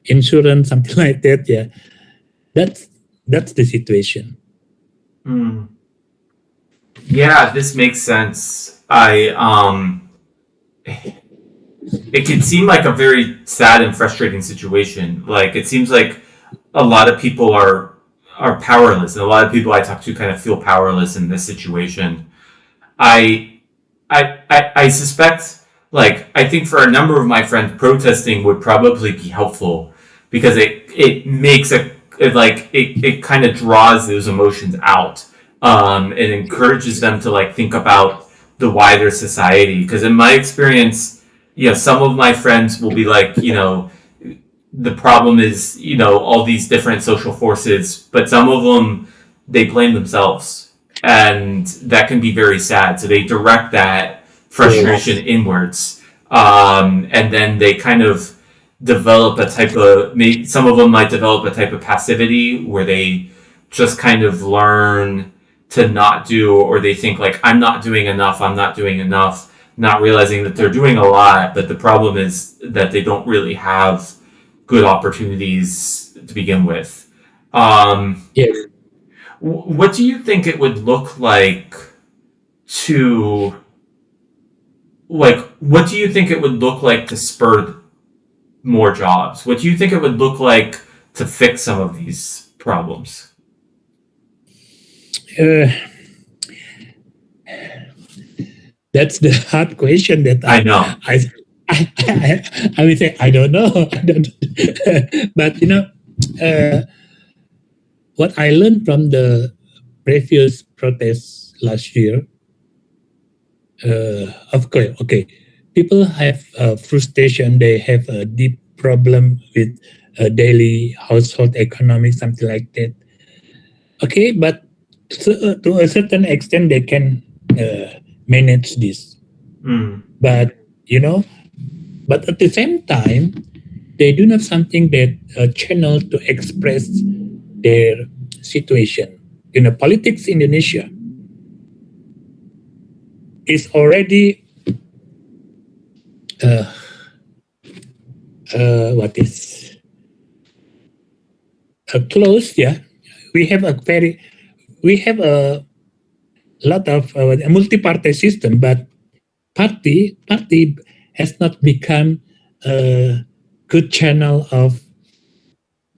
[SPEAKER 2] insurance, something like that. Yeah, that's the situation.
[SPEAKER 1] Yeah, this makes sense. It can seem like a very sad and frustrating situation. Like, it seems like a lot of people are powerless, and a lot of people I talk to kind of feel powerless in this situation. I suspect, like, I think for a number of my friends, protesting would probably be helpful because it makes it kind of draws those emotions out. It encourages them to like think about the wider society. Because in my experience, some of my friends will be like, the problem is, all these different social forces, but some of them, they blame themselves. And that can be very sad. So they direct that frustration inwards. And then they kind of develop a type of, maybe some of them might develop a type of passivity where they just kind of learn to not do, or they think like, I'm not doing enough, not realizing that they're doing a lot, but the problem is that they don't really have good opportunities to begin with.
[SPEAKER 2] Yes.
[SPEAKER 1] What do you think it would look like to, what do you think it would look like to spur more jobs? What do you think it would look like to fix some of these problems?
[SPEAKER 2] That's the hard question that
[SPEAKER 1] I know.
[SPEAKER 2] I would say I don't know. But what I learned from the previous protests last year, of course, okay, people have frustration. They have a deep problem with daily household economics, something like that. Okay, but to a certain extent, they can manage this. But but at the same time, they do not have something that channel to express their situation. Politics in Indonesia is already what is close. Yeah, we have a lot of a multi-party system, but party has not become a good channel of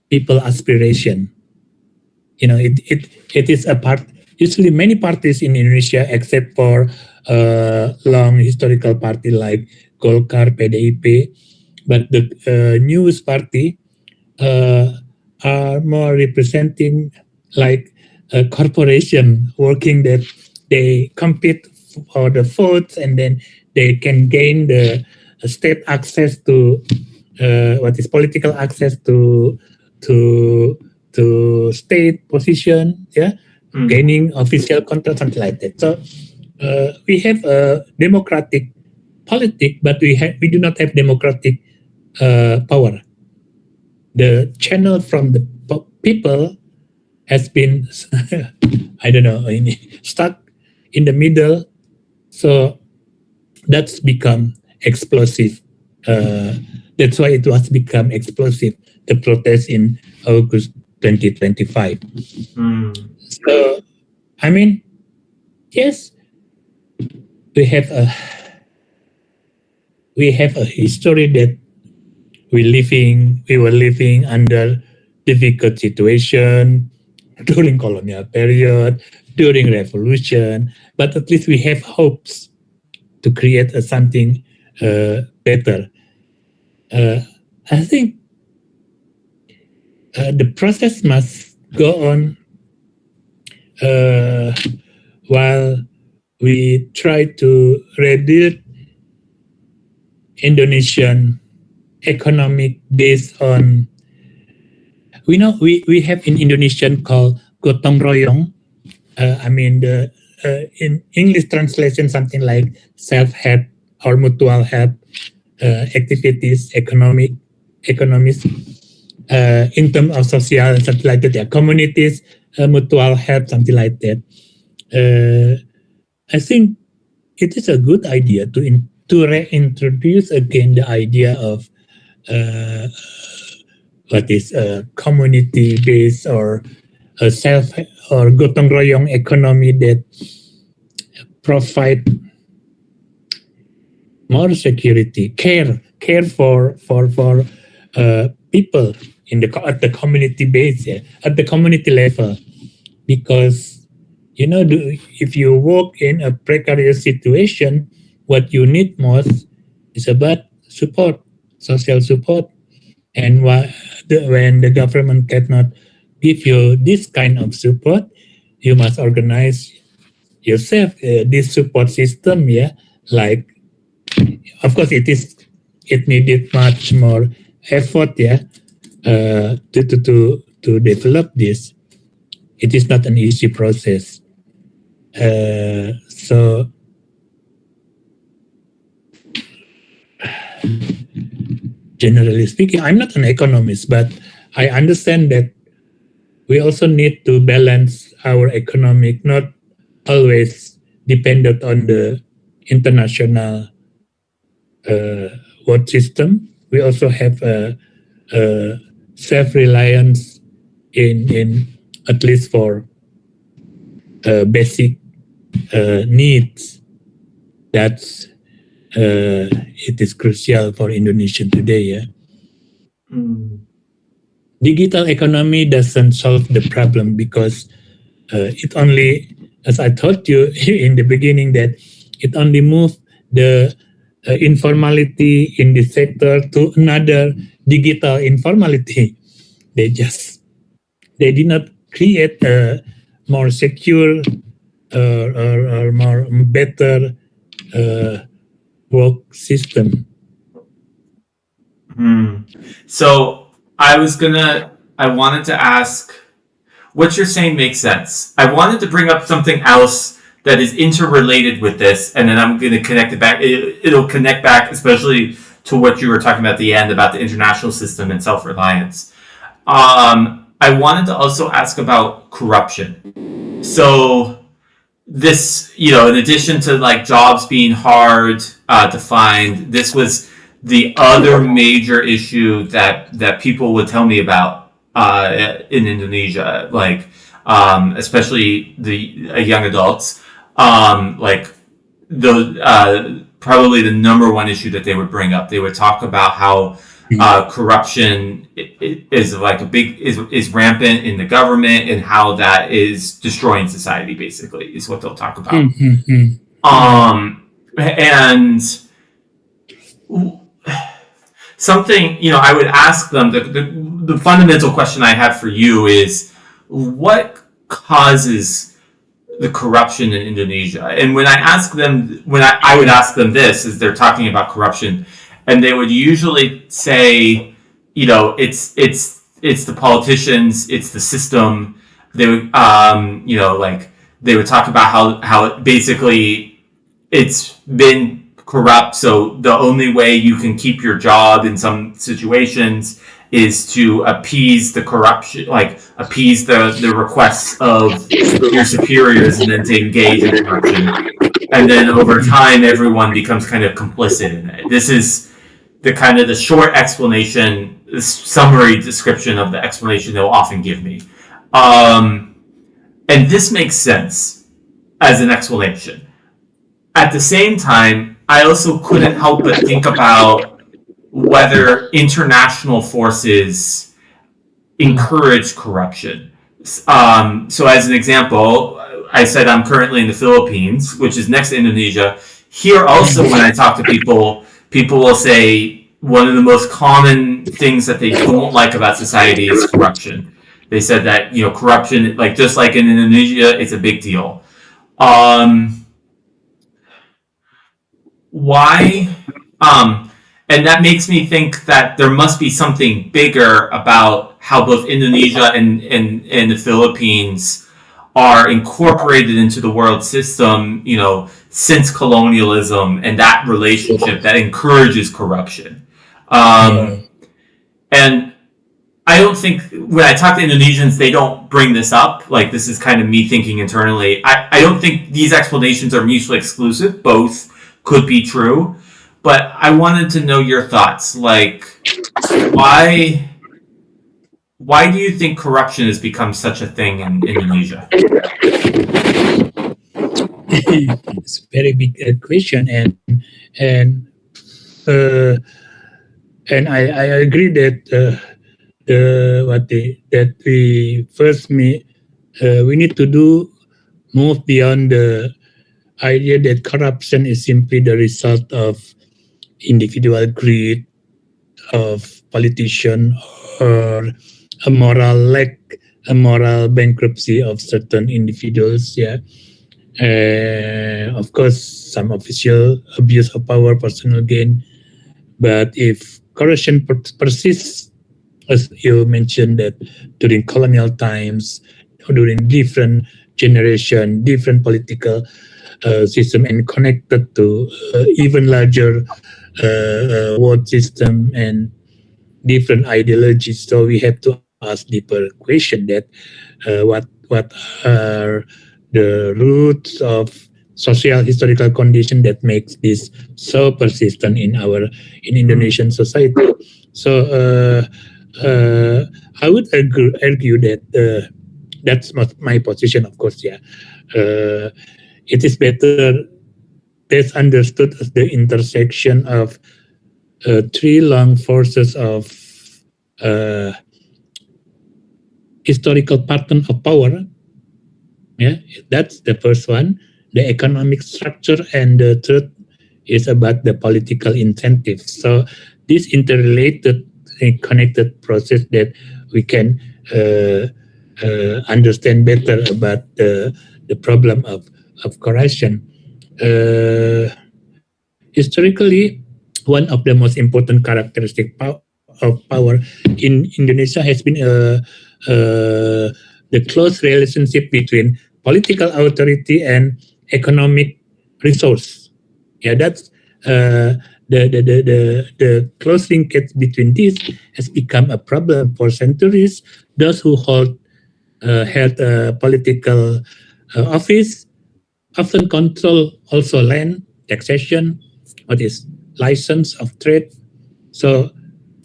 [SPEAKER 2] people aspiration. It is a part. Usually, many parties in Indonesia, except for long historical party like Golkar, PDIP, but the newest party are more representing like a corporation working that they compete for the votes, and then they can gain the state access to what is political access to state position, gaining official control, something like that. So we have a democratic politic, but we do not have democratic power. The channel from the people has been, I don't know, stuck in the middle. So that's become explosive. That's why it was become explosive, the protest in August 2025. So, I mean, yes, we have a history that we were living under difficult situation during colonial period, during revolution, but at least we have hopes to create something better. I think the process must go on while we try to rebuild Indonesian economic based on, we have in Indonesian called gotong royong. The in English translation something like self-help or mutual help activities, economics in terms of social and something like that. Yeah, communities, mutual help, something like that. I think it is a good idea to reintroduce again the idea of what is a community based or a self or gotong royong economy that provide more security, care for people at the community base, yeah, at the community level, because if you work in a precarious situation, what you need most is about support, social support, and when the government cannot give you this kind of support, you must organize yourself this support system, yeah, like of course it needed much more effort, yeah, to develop this. It is not an easy process. So generally speaking, I'm not an economist, but I understand that we also need to balance our economic, not always dependent on the international world system. We also have self-reliance in at least for basic needs. That's it is crucial for Indonesia today. Yeah. Digital economy doesn't solve the problem because it only, as I told you in the beginning, that it only moves the informality in the sector to another digital informality. They did not create a more secure or more better work system.
[SPEAKER 1] So I wanted to ask, what you're saying makes sense. I wanted to bring up something else that is interrelated with this, and then I'm going to connect it back. It'll connect back, especially to what you were talking about at the end about the international system and self-reliance. I wanted to also ask about corruption. So this, in addition to like jobs being hard to find, this was the other major issue that people would tell me about in Indonesia, like especially the young adults, like the probably the number one issue that they would bring up. They would talk about how corruption is like is rampant in the government and how that is destroying society. Basically, is what they'll talk about. And something, I would ask them, the fundamental question I have for you is, what causes the corruption in Indonesia? And when I would ask them this, is they're talking about corruption, and they would usually say, it's the politicians, it's the system. They would, like they would talk about how basically it's been corrupt. So the only way you can keep your job in some situations is to appease the corruption, like appease the requests of your superiors, and then to engage in corruption. And then over time, everyone becomes kind of complicit in it. This is the kind of the short explanation, the summary description of the explanation they'll often give me. And this makes sense as an explanation. At the same time, I also couldn't help but think about whether international forces encourage corruption. So as an example, I said I'm currently in the Philippines, which is next to Indonesia. Here also, when I talk to people will say one of the most common things that they don't like about society is corruption. They said that, corruption, like just like in Indonesia, it's a big deal. Why? And that makes me think that there must be something bigger about how both Indonesia and the Philippines are incorporated into the world system, since colonialism and that relationship that encourages corruption. And I don't think when I talk to Indonesians, they don't bring this up. Like, this is kind of me thinking internally. I don't think these explanations are mutually exclusive. Both could be true. But I wanted to know your thoughts. Like, why do you think corruption has become such a thing in Indonesia?
[SPEAKER 2] It's a very big question, and uh, I agree that that we need to move beyond the idea that corruption is simply the result of individual greed of politician, or a moral bankruptcy of certain individuals. Yeah. Of course, some official abuse of power, personal gain. But if corruption persists, as you mentioned, that during colonial times, during different generation, different political system, and connected to even larger world system and different ideologies, so we have to ask deeper question that what are the roots of social historical condition that makes this so persistent in Indonesian society. So I would argue that that's not my position, of course. Yeah, it is better best understood as the intersection of three long forces of uh, historical pattern of power. Yeah, that's the first one. The economic structure, and the third is about the political incentives. So this interrelated and connected process that we can understand better about the problem of corruption. Historically, one of the most important characteristic of power in Indonesia has been the close relationship between political authority and economic resource. Yeah, that's the close linkage between these has become a problem for centuries. Those who held political office often control also land, taxation, what is license of trade. So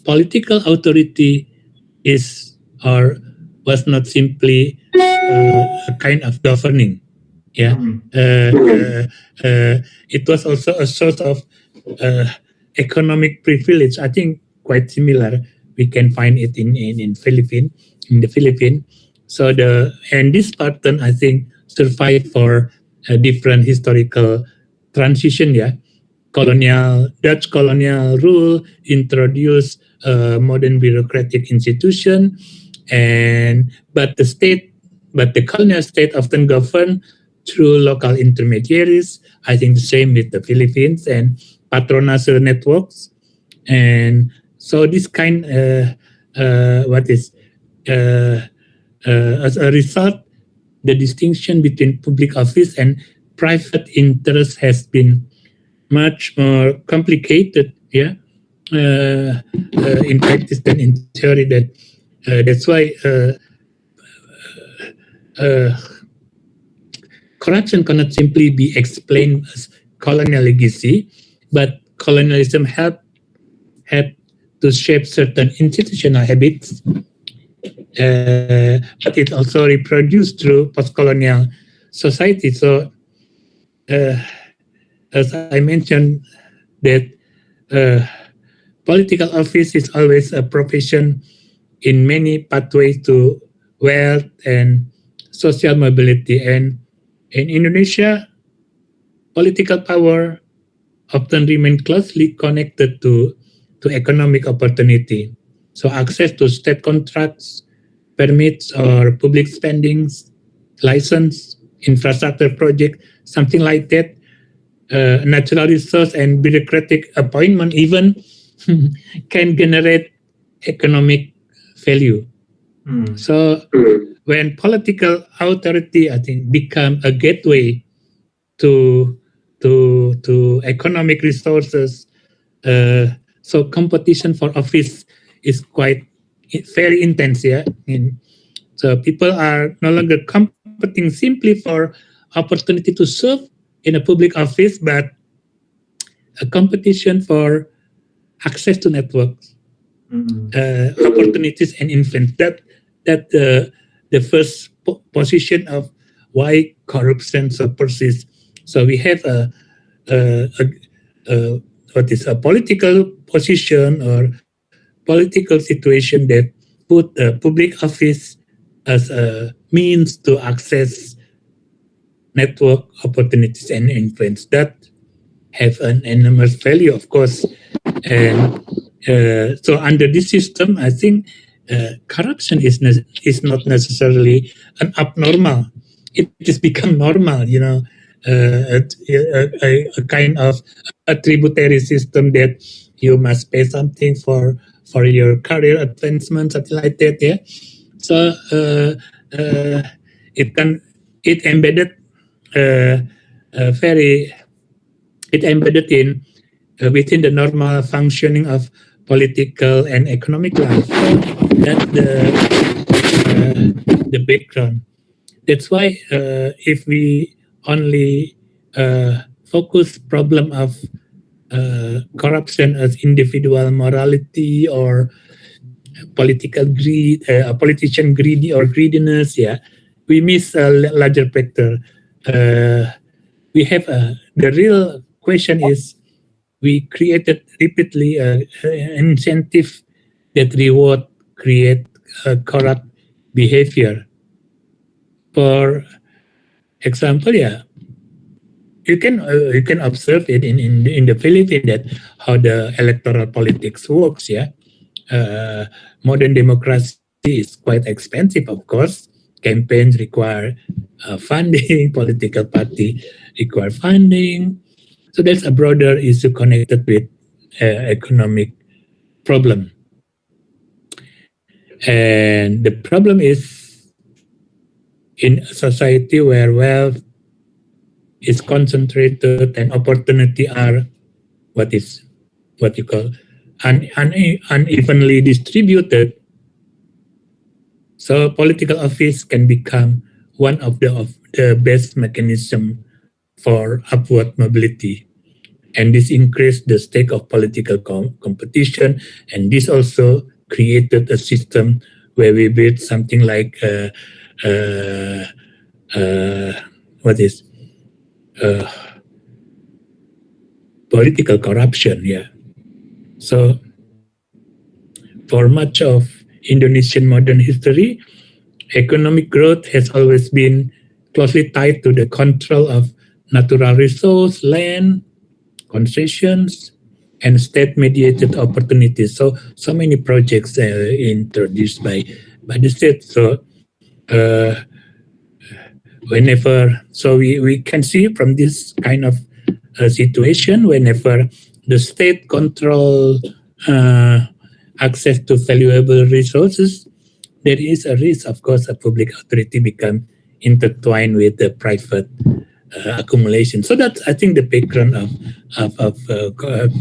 [SPEAKER 2] political authority is or was not simply a kind of governing. Yeah, it was also a sort of economic privilege. I think quite similar. We can find it in the Philippines. So this pattern, I think, survived for a different historical transition. Yeah, Dutch colonial rule introduced a modern bureaucratic institution, but the colonial state often governed through local intermediaries. I think the same with the Philippines and patronage networks, and so this kind as a result, the distinction between public office and private interest has been much more complicated, yeah, in practice than in theory. That's why corruption cannot simply be explained as colonial legacy, but colonialism helped to shape certain institutional habits, but it also reproduced through post-colonial society. So, as I mentioned, that political office is always a profession in many pathways to wealth and social mobility. And in Indonesia, political power often remain closely connected to economic opportunity. So access to state contracts, permits or public spendings, license, infrastructure project, something like that, natural resource and bureaucratic appointment even can generate economic value. So when political authority, I think, become a gateway to economic resources, so competition for office is quite very intense. Yeah, so people are no longer competing simply for opportunity to serve in a public office, but a competition for access to networks, opportunities, and influence. That the first position of why corruption so persists. So we have what is a political position or political situation that put a public office as a means to access network opportunities and influence that have an enormous value, of course. And so under this system, I think corruption is not necessarily an abnormal. It has become normal, a kind of a tributary system that you must pay something for your career advancement, something like that. Yeah. So it embedded very it embedded in within the normal functioning of political and economic life. So that's the background. That's why if we only focus problem of corruption as individual morality or political greed, a politician greedy or greediness, yeah, we miss a larger picture. We have the real question is we created repeatedly an incentive that reward create corrupt behavior. For example, yeah, you can observe it in the Philippines that how the electoral politics works. Yeah, modern democracy is quite expensive, of course. Campaigns require funding, political party require funding. So that's a broader issue connected with economic problem. And the problem is in a society where wealth is concentrated and opportunity are what you call unevenly distributed. So political office can become one of the best mechanism for upward mobility. And this increased the stake of political competition. And this also created a system where we built something like what is political corruption. Yeah. So for much of Indonesian modern history, economic growth has always been closely tied to the control of natural resource, land, concessions, and state-mediated opportunities. So many projects introduced by the state. So we can see from this kind of situation, whenever the state control access to valuable resources, there is a risk, of course, a public authority become intertwined with the private accumulation. So that's, I think, the background of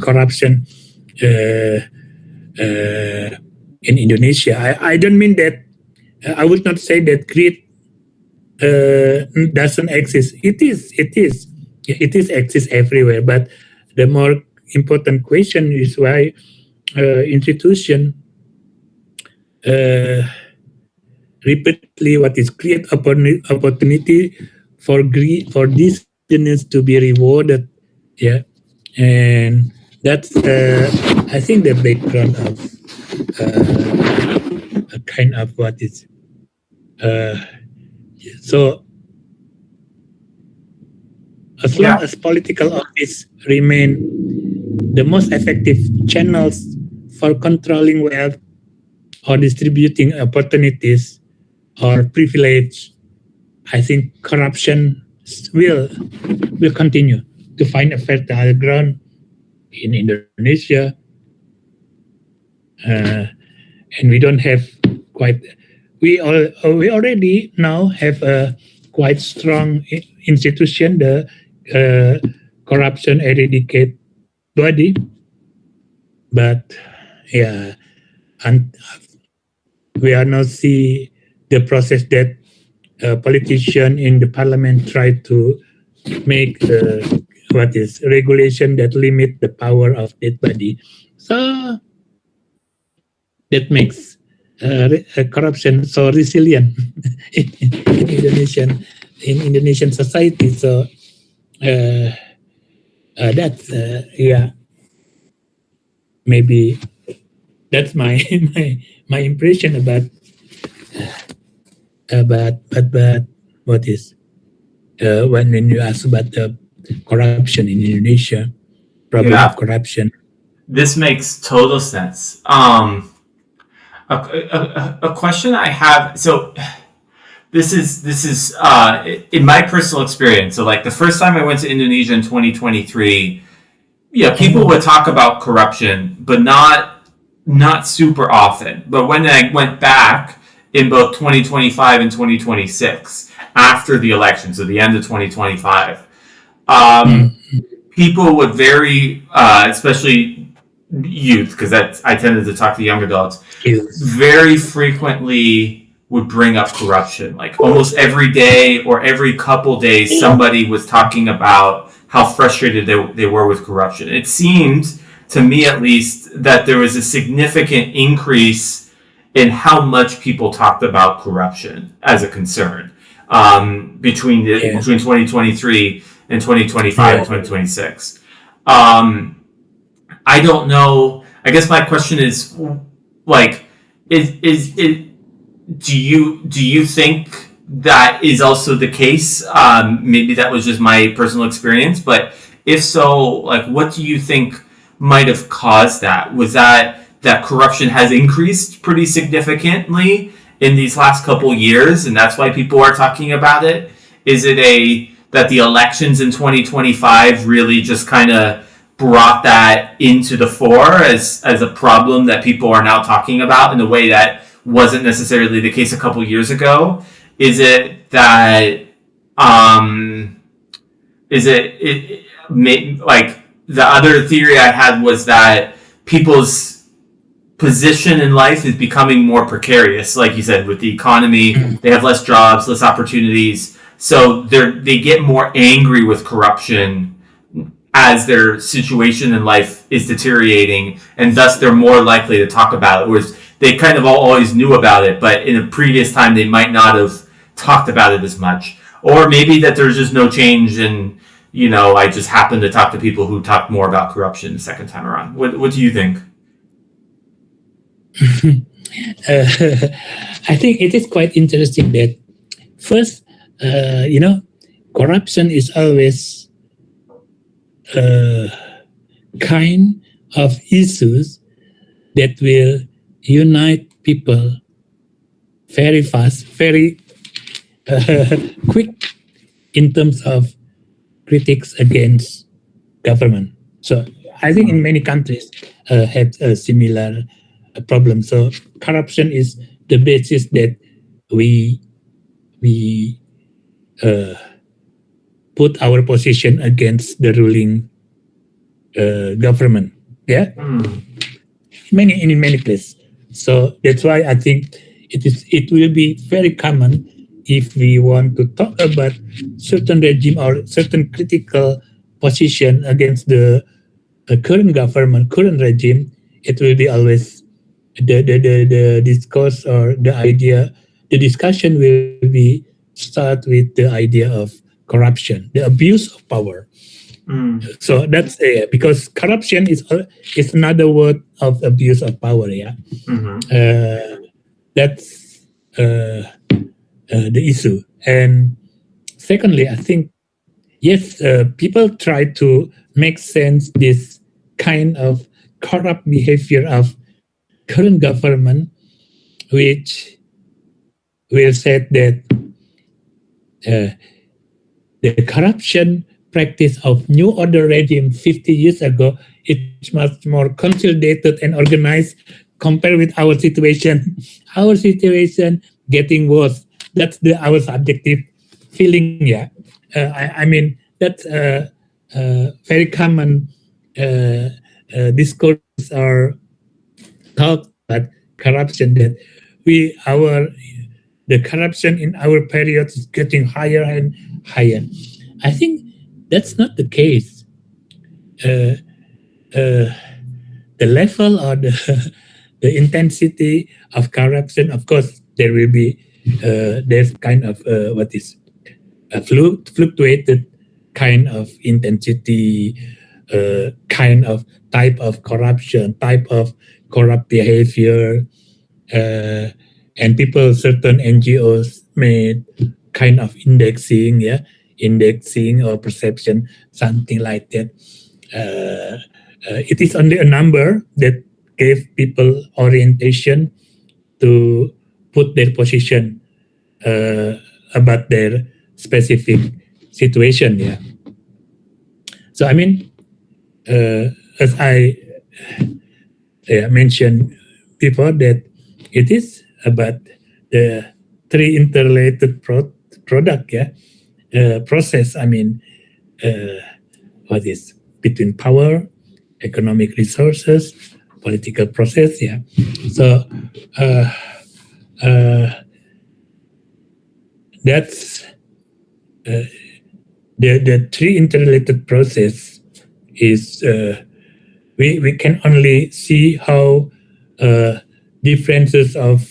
[SPEAKER 2] corruption in Indonesia. I don't mean that. I would not say that greed doesn't exist. It exists everywhere. But the more important question is why institution repeatedly what is create opportunity for these greediness to be rewarded. Yeah, and that's I think the background of a kind of what is so as long as political office remain the most effective channels for controlling wealth or distributing opportunities or privilege, I think corruption will continue to find a fertile ground in Indonesia, and we don't have quite. We already now have a quite strong institution, the corruption eradicate body, but yeah, and we are now see the process that politician in the parliament try to make what is regulation that limit the power of that body. So that makes corruption so resilient in Indonesian society. So that's maybe that's my my impression about but what is when you ask about the corruption in Indonesia, problem of corruption.
[SPEAKER 1] This makes total sense. A question I have. So this is in my personal experience. So like the first time I went to Indonesia in 2023, yeah, people would talk about corruption, but not super often. But when I went back in both 2025 and 2026 after the election, so the end of 2025, people would especially youth, because I tended to talk to young adults, very frequently would bring up corruption. Like almost every day or every couple days, somebody was talking about how frustrated they were with corruption. It seemed, to me at least, that there was a significant increase in how much people talked about corruption as a concern between 2023 and 2025 and 2026. I don't know. I guess my question is, like, do you think that is also the case? Maybe that was just my personal experience, but if so, like, what do you think might have caused that? Was that corruption has increased pretty significantly in these last couple years, and that's why people are talking about it? Is it that the elections in 2025 really just kind of brought that into the fore as a problem that people are now talking about in a way that wasn't necessarily the case a couple years ago? Is it that like the other theory I had was that people's position in life is becoming more precarious, like you said, with the economy, they have less jobs, less opportunities, so they get more angry with corruption as their situation in life is deteriorating, and thus they're more likely to talk about it. Whereas they kind of always knew about it, but in a previous time they might not have talked about it as much. Or maybe that there's just no change, and I just happened to talk to people who talked more about corruption the second time around. What do you think?
[SPEAKER 2] I think it is quite interesting that first, corruption is always kind of issues that will unite people very fast, very quick in terms of critics against government. So I think in many countries have a similar problem. So corruption is the basis that we put our position against the ruling government. Yeah, in many places. So that's why I think it will be very common if we want to talk about certain regime or certain critical position against the current government, current regime. It will be always the discourse or the idea, the discussion will be start with the idea of corruption, the abuse of power. So that's because corruption is another word of abuse of power. Yeah, that's the issue. And secondly, I think yes, people try to make sense this kind of corrupt behavior of current government, which will say that the corruption practice of New Order regime 50 years ago, it's much more consolidated and organized compare with our situation getting worse. That's our subjective feeling. Yeah, I mean that's very common discourse or talk about corruption, that the corruption in our period is getting higher and higher. I think that's not the case. Uh, uh, the level or the intensity of corruption, of course, there will be there's kind of what is a fluctuated kind of intensity, kind of type of corruption, type of corrupt behavior, uh, and people, certain NGOs made kind of indexing or perception, something like that. It is only a number that gave people orientation to put their position about their specific situation. Yeah. So I mean, as I mentioned before, that it is about the three interrelated product. Yeah. Process. I mean, what is between power, economic resources, political process. Yeah. So that's the three interrelated process is we can only see how differences of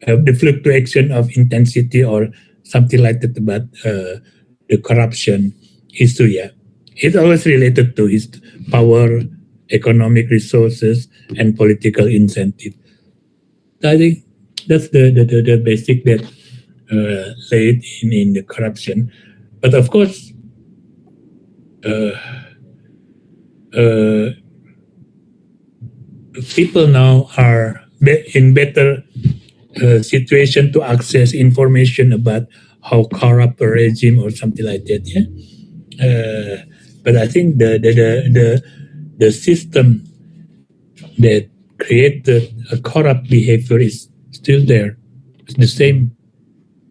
[SPEAKER 2] the fluctuation of intensity or something like that about the corruption issue. Yeah, it's always related to his power, economic resources, and political incentive. I think that's the basic that laid in the corruption. But of course, people now are in better situation to access information about how corrupt a regime or something like that. Yeah. But I think the system that created a corrupt behavior is still there. It's the same.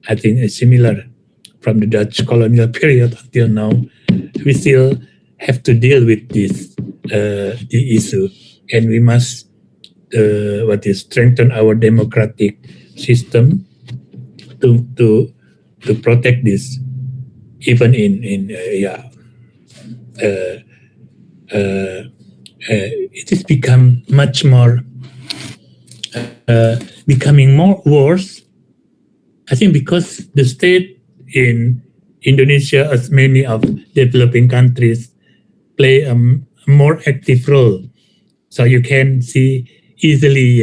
[SPEAKER 2] I think it's similar from the Dutch colonial period until now. We still have to deal with this the issue, and we must strengthen our democratic system to protect this, even it has become much more becoming more worse. I think because the state in Indonesia, as many of developing countries, play a more active role. So you can see easily,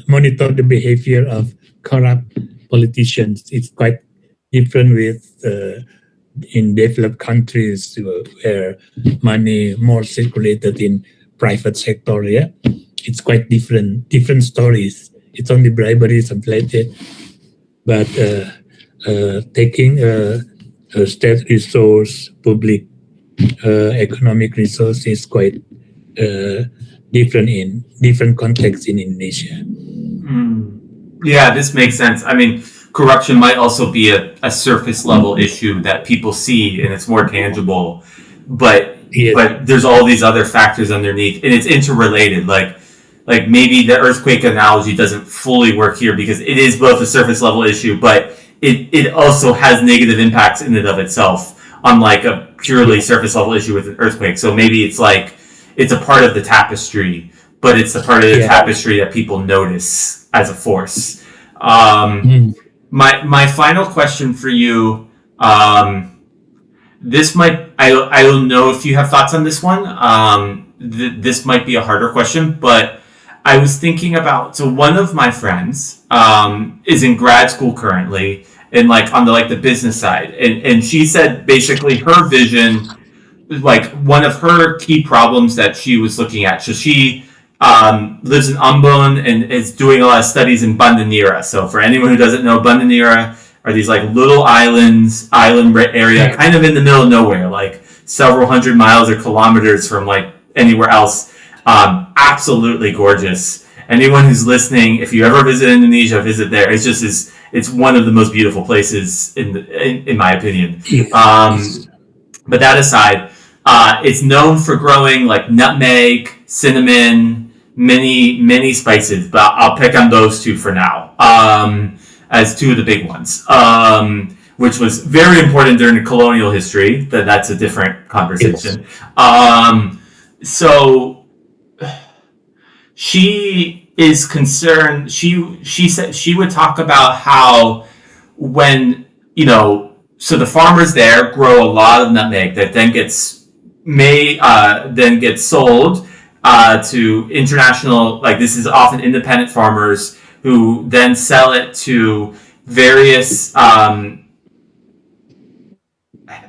[SPEAKER 2] monitor the behavior of corrupt politicians. It's quite different with in developed countries where money more circulated in private sector. Yeah, it's quite different stories. It's only bribery, something like that. But taking a state resource, public economic resource is quite different in different contexts in Indonesia.
[SPEAKER 1] Yeah, this makes sense. I mean, corruption might also be a surface level issue that people see and it's more tangible, but
[SPEAKER 2] Yes.
[SPEAKER 1] but there's all these other factors underneath, and it's interrelated. Like maybe the earthquake analogy doesn't fully work here because it is both a surface level issue, but it also has negative impacts in and of itself, unlike a purely surface level issue with an earthquake. So maybe it's like it's a part of the tapestry, but it's the part of the tapestry that people notice as a force. My final question for you, this might I don't know if you have thoughts on this one. This might be a harder question, but I was thinking about, so one of my friends is in grad school currently, and like on the business side, and she said basically her vision, like one of her key problems that she was looking at. So she lives in Ambon and is doing a lot of studies in Banda Neira. So for anyone who doesn't know, Banda Neira are these like little island area, kind of in the middle of nowhere, like several hundred miles or kilometers from like anywhere else. Absolutely gorgeous. Anyone who's listening, if you ever visit Indonesia, visit there. It's one of the most beautiful places in my opinion.
[SPEAKER 2] Yes.
[SPEAKER 1] But that aside, it's known for growing like nutmeg, cinnamon, many spices. But I'll pick on those two for now, as two of the big ones. Which was very important during the colonial history. That's a different conversation.
[SPEAKER 2] Yes.
[SPEAKER 1] So she is concerned. She said she would talk about how when so the farmers there grow a lot of nutmeg that then gets sold to international, like this is often independent farmers who then sell it to various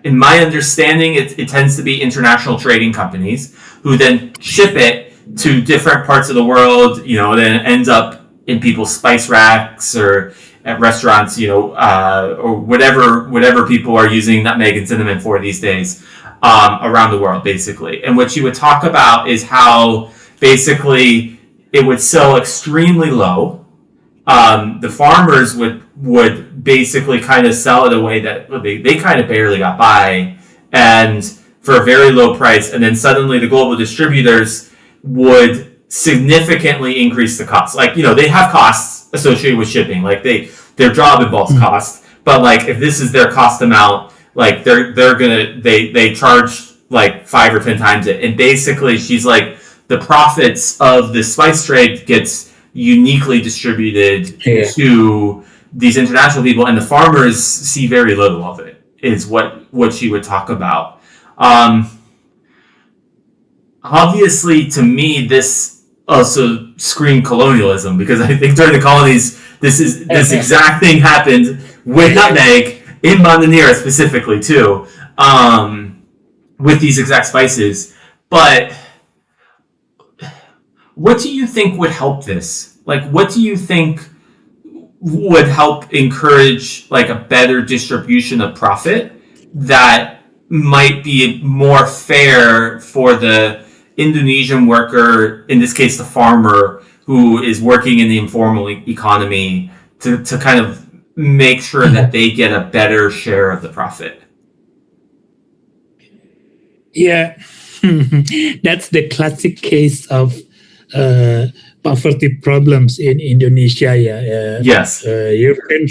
[SPEAKER 1] in my understanding, it tends to be international trading companies who then ship it to different parts of the world. Then it ends up in people's spice racks or at restaurants. Or whatever people are using nutmeg and cinnamon for these days around the world, basically. And what you would talk about is how basically it would sell extremely low. The farmers would basically kind of sell it a way that they kind of barely got by, and for a very low price, and then suddenly the global distributors would significantly increase the cost. Like, they have costs associated with shipping. Like their job involves cost, but like if this is their cost amount, like they charge like 5 or 10 times it. And basically she's like, the profits of the spice trade gets uniquely distributed to these international people, and the farmers see very little of it, is what she would talk about. Obviously, to me, this also screamed colonialism, because I think during the colonies, this exact thing happened with nutmeg in Bandanera specifically too, with these exact spices. But what do you think would help this? Like, what do you think would help encourage like a better distribution of profit that might be more fair for the Indonesian worker, in this case the farmer, who is working in the informal economy, to kind of make sure that they get a better share of the profit?
[SPEAKER 2] Yeah, that's the classic case of poverty problems in Indonesia.
[SPEAKER 1] Yes.
[SPEAKER 2] Your friend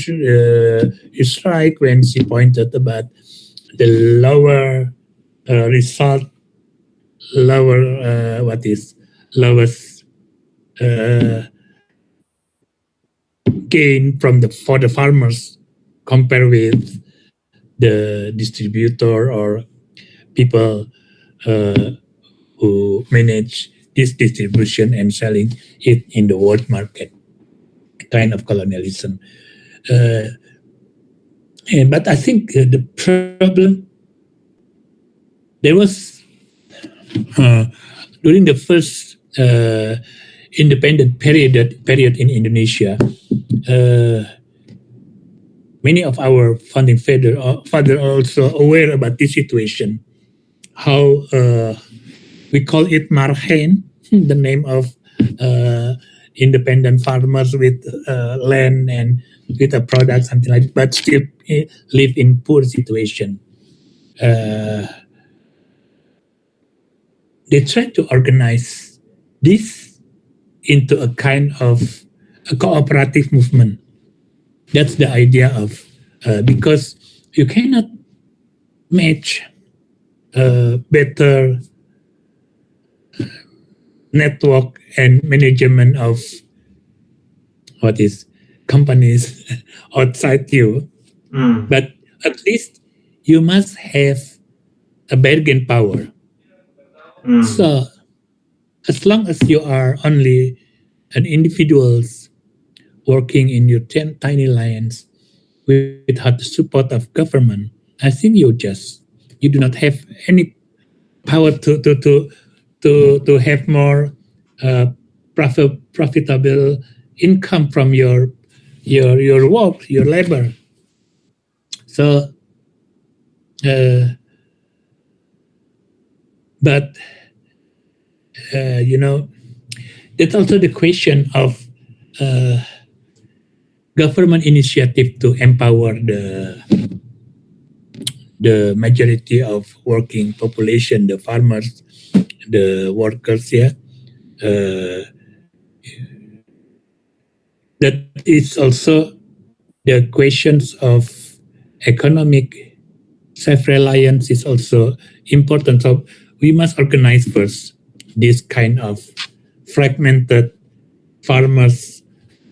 [SPEAKER 2] is right when she pointed about the lower result, lower lowest gain for the farmers compared with the distributor or people who manage this distribution and selling it in the world market, kind of colonialism. But I think the problem, there was during the first independent period in Indonesia, many of our founding father are also aware about this situation, how we call it marhen, the name of independent farmers with land and with a product, something like that, but still live in poor situation. They try to organize this into a kind of a cooperative movement. That's the idea of, because you cannot match better network and management of companies outside you, but at least you must have a bargain power. So as long as you are only an individuals working in your tiny lands without the support of government, I think you do not have any power to have more profitable income from your work, your labor. So, but that's also the question of government initiative to empower the majority of working population, the farmers, the workers. Yeah, that is also the questions of economic self-reliance is also important. So we must organize first this kind of fragmented farmers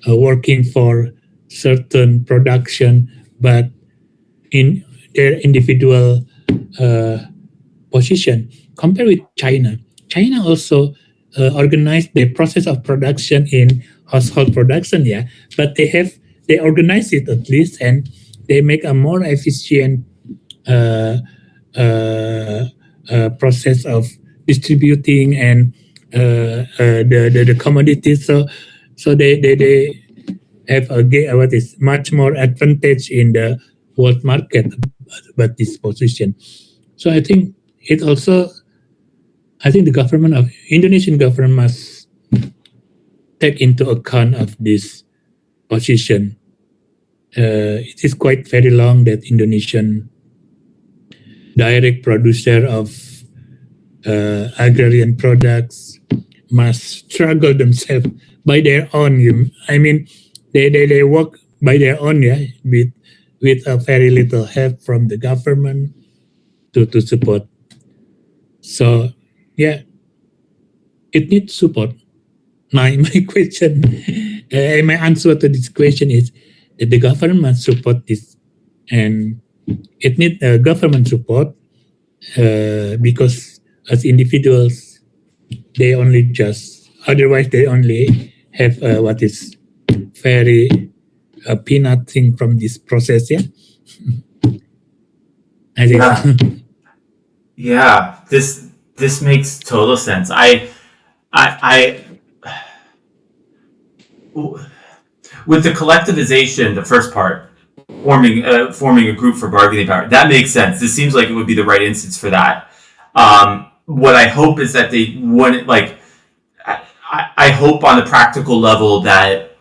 [SPEAKER 2] working for certain production, but in their individual uh, position. Compared with China, China also organized the process of production in household production, yeah, but they organize it at least, and they make a more efficient uh, uh, process of distributing and the commodities. So they have what is much more advantage in the world market about this position. So I think the government of Indonesian government must take into account of this position. It is quite very long that Indonesian direct producer of agrarian products must struggle themselves by their own. I mean, they work by their own, yeah, with a very little help from the government to support. So, yeah, it needs support. My question, my answer to this question is that the government must support this, and it needs government support because as individuals, they only just otherwise they only have what is very peanut thing from this process. Yeah, I think.
[SPEAKER 1] Yeah. Yeah, this makes total sense. I with the collectivization, the first part, forming a group for bargaining power, that makes sense. This seems like it would be the right instance for that. What I hope is that they wouldn't like. I hope on the practical level that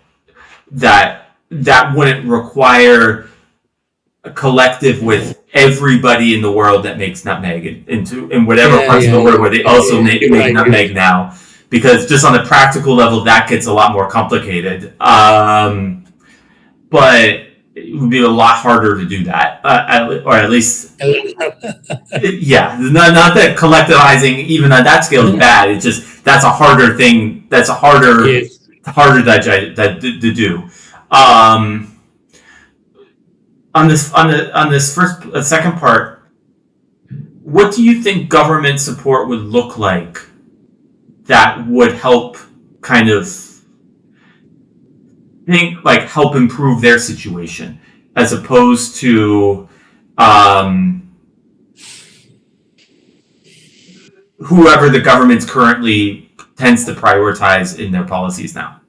[SPEAKER 1] wouldn't require a collective with everybody in the world that makes nutmeg in whatever parts of the world where they also make nutmeg now, because just on the practical level that gets a lot more complicated. But it would be a lot harder to do that, or at least, yeah. Not that collectivizing even on that scale is bad. It's just that's a harder thing. That's a harder to do. On this second part, what do you think government support would look like that would help kind of help improve their situation, as opposed to whoever the government currently tends to prioritize in their policies now?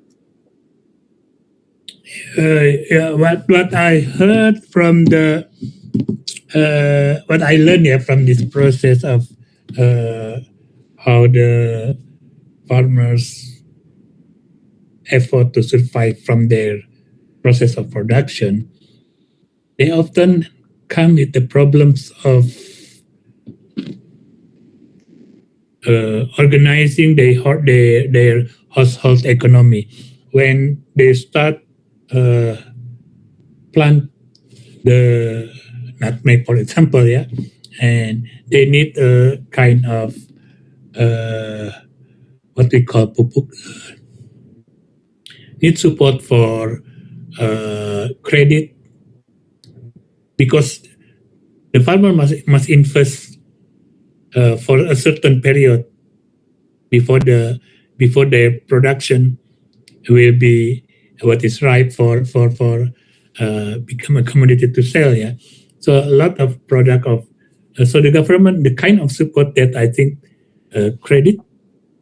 [SPEAKER 2] What I heard from what I learned from this process of how the farmers effort to survive from their process of production, they often come with the problems of organizing their household economy. When they start plant the nutmeg, for example, yeah, and they need a kind of what we call pupuk, need support for credit, because the farmer must invest for a certain period before the production will be what is ripe for become a commodity to sell. Yeah, so a lot of product of so the government, the kind of support that I think credit,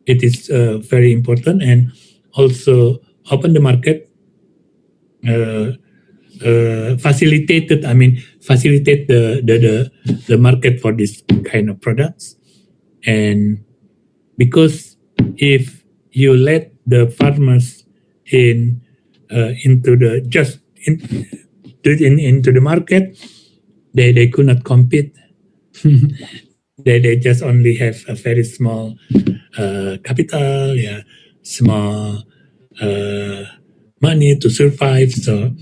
[SPEAKER 2] it is very important, and also open the market, facilitate the market for this kind of products. And because if you let the farmers in into the just into the market, they could not compete. They just only have a very small capital, yeah, small money to survive. So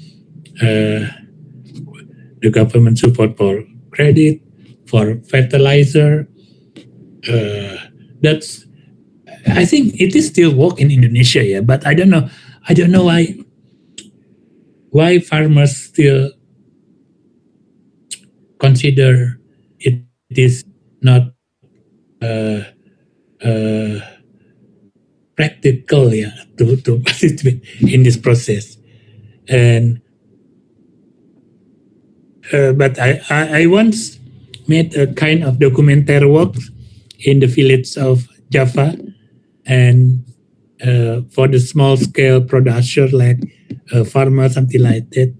[SPEAKER 2] the government support for credit, for fertilizer. That's I think it is still work in Indonesia, yeah. But I don't know. I don't know why farmers still consider it is not uh, uh, practical, yeah, to participate in this process. And but I once made a kind of documentary work in the village of Java, and for the small scale producer like farmer, something like that.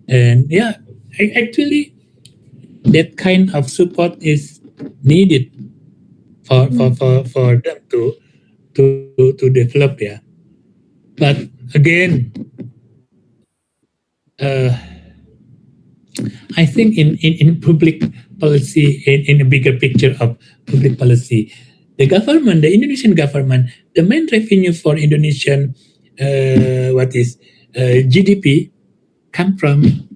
[SPEAKER 2] And yeah, actually, that kind of support is needed for them to develop. Yeah, but again, I think in public policy, in a bigger picture of public policy, the government, the Indonesian government, the main revenue for Indonesian GDP come from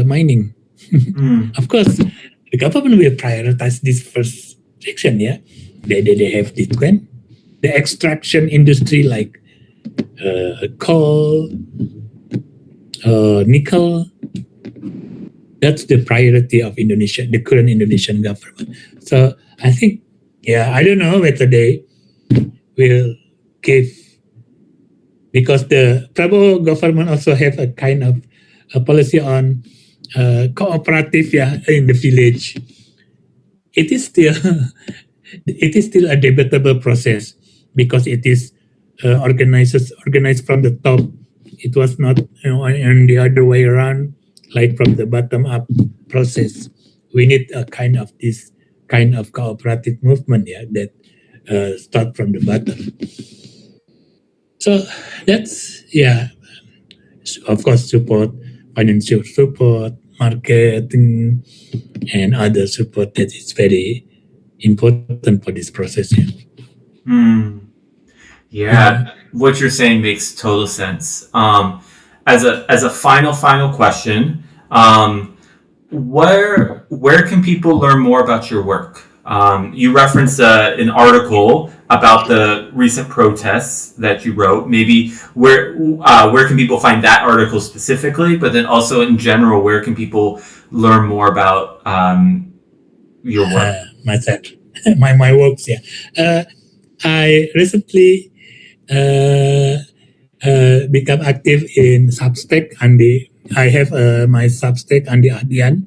[SPEAKER 2] mining. Of course, the government will prioritize this first section. Yeah, they have this one, the extraction industry like coal, nickel. That's the priority of Indonesia, the current Indonesian government. So I think, yeah, I don't know whether they will give, because the Prabowo government also have a kind of a policy on cooperative, yeah, in the village. It is still a debatable process because it is organized from the top. It was not on the other way around, like from the bottom up process. We need a kind of this kind of cooperative movement, yeah, that start from the bottom. So that's, yeah, of course, support, financial support, marketing, and other support that is very important for this process. Yeah.
[SPEAKER 1] Yeah, what you're saying makes total sense. As a final question, where can people learn more about your work? You referenced an article about the recent protests that you wrote. Maybe where can people find that article specifically? But then also in general, where can people learn more about your work?
[SPEAKER 2] My works. Yeah, I recently become active in Substack. I have my Substack Andi Achdian.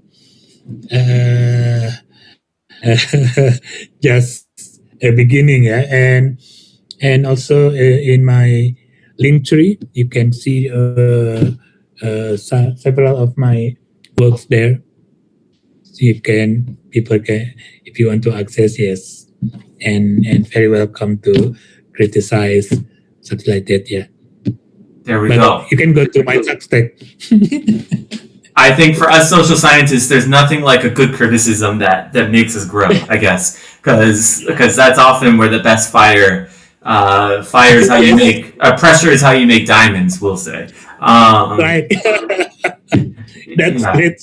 [SPEAKER 2] Just a beginning, yeah, and also in my link tree, you can see several of my works there. So people can, if you want to access, yes, and very welcome to criticize, something like that. Yeah.
[SPEAKER 1] There we go.
[SPEAKER 2] You can go to my Substack.
[SPEAKER 1] I think for us social scientists, there's nothing like a good criticism that makes us grow, I guess, because that's often where the best fire is how you make pressure is how you make diamonds. We'll say.
[SPEAKER 2] Right. That's great.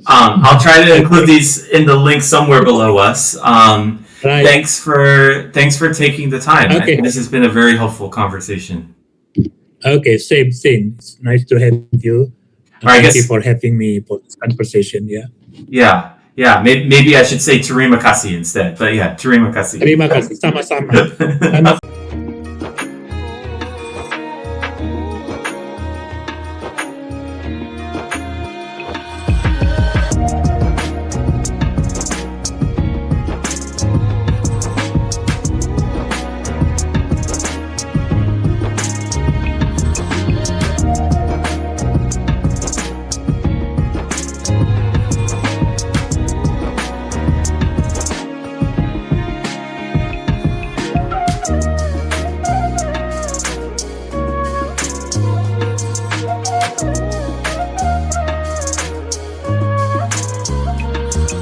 [SPEAKER 1] I'll try to include these in the link somewhere below us.
[SPEAKER 2] Right.
[SPEAKER 1] Thanks for taking the time.
[SPEAKER 2] Okay.
[SPEAKER 1] This has been a very helpful conversation.
[SPEAKER 2] Okay, same. It's nice to have you. Thank you for having me for this conversation. Yeah.
[SPEAKER 1] Yeah. Maybe I should say terima kasih instead. But yeah, terima kasih.
[SPEAKER 2] Terima kasih, sama-sama.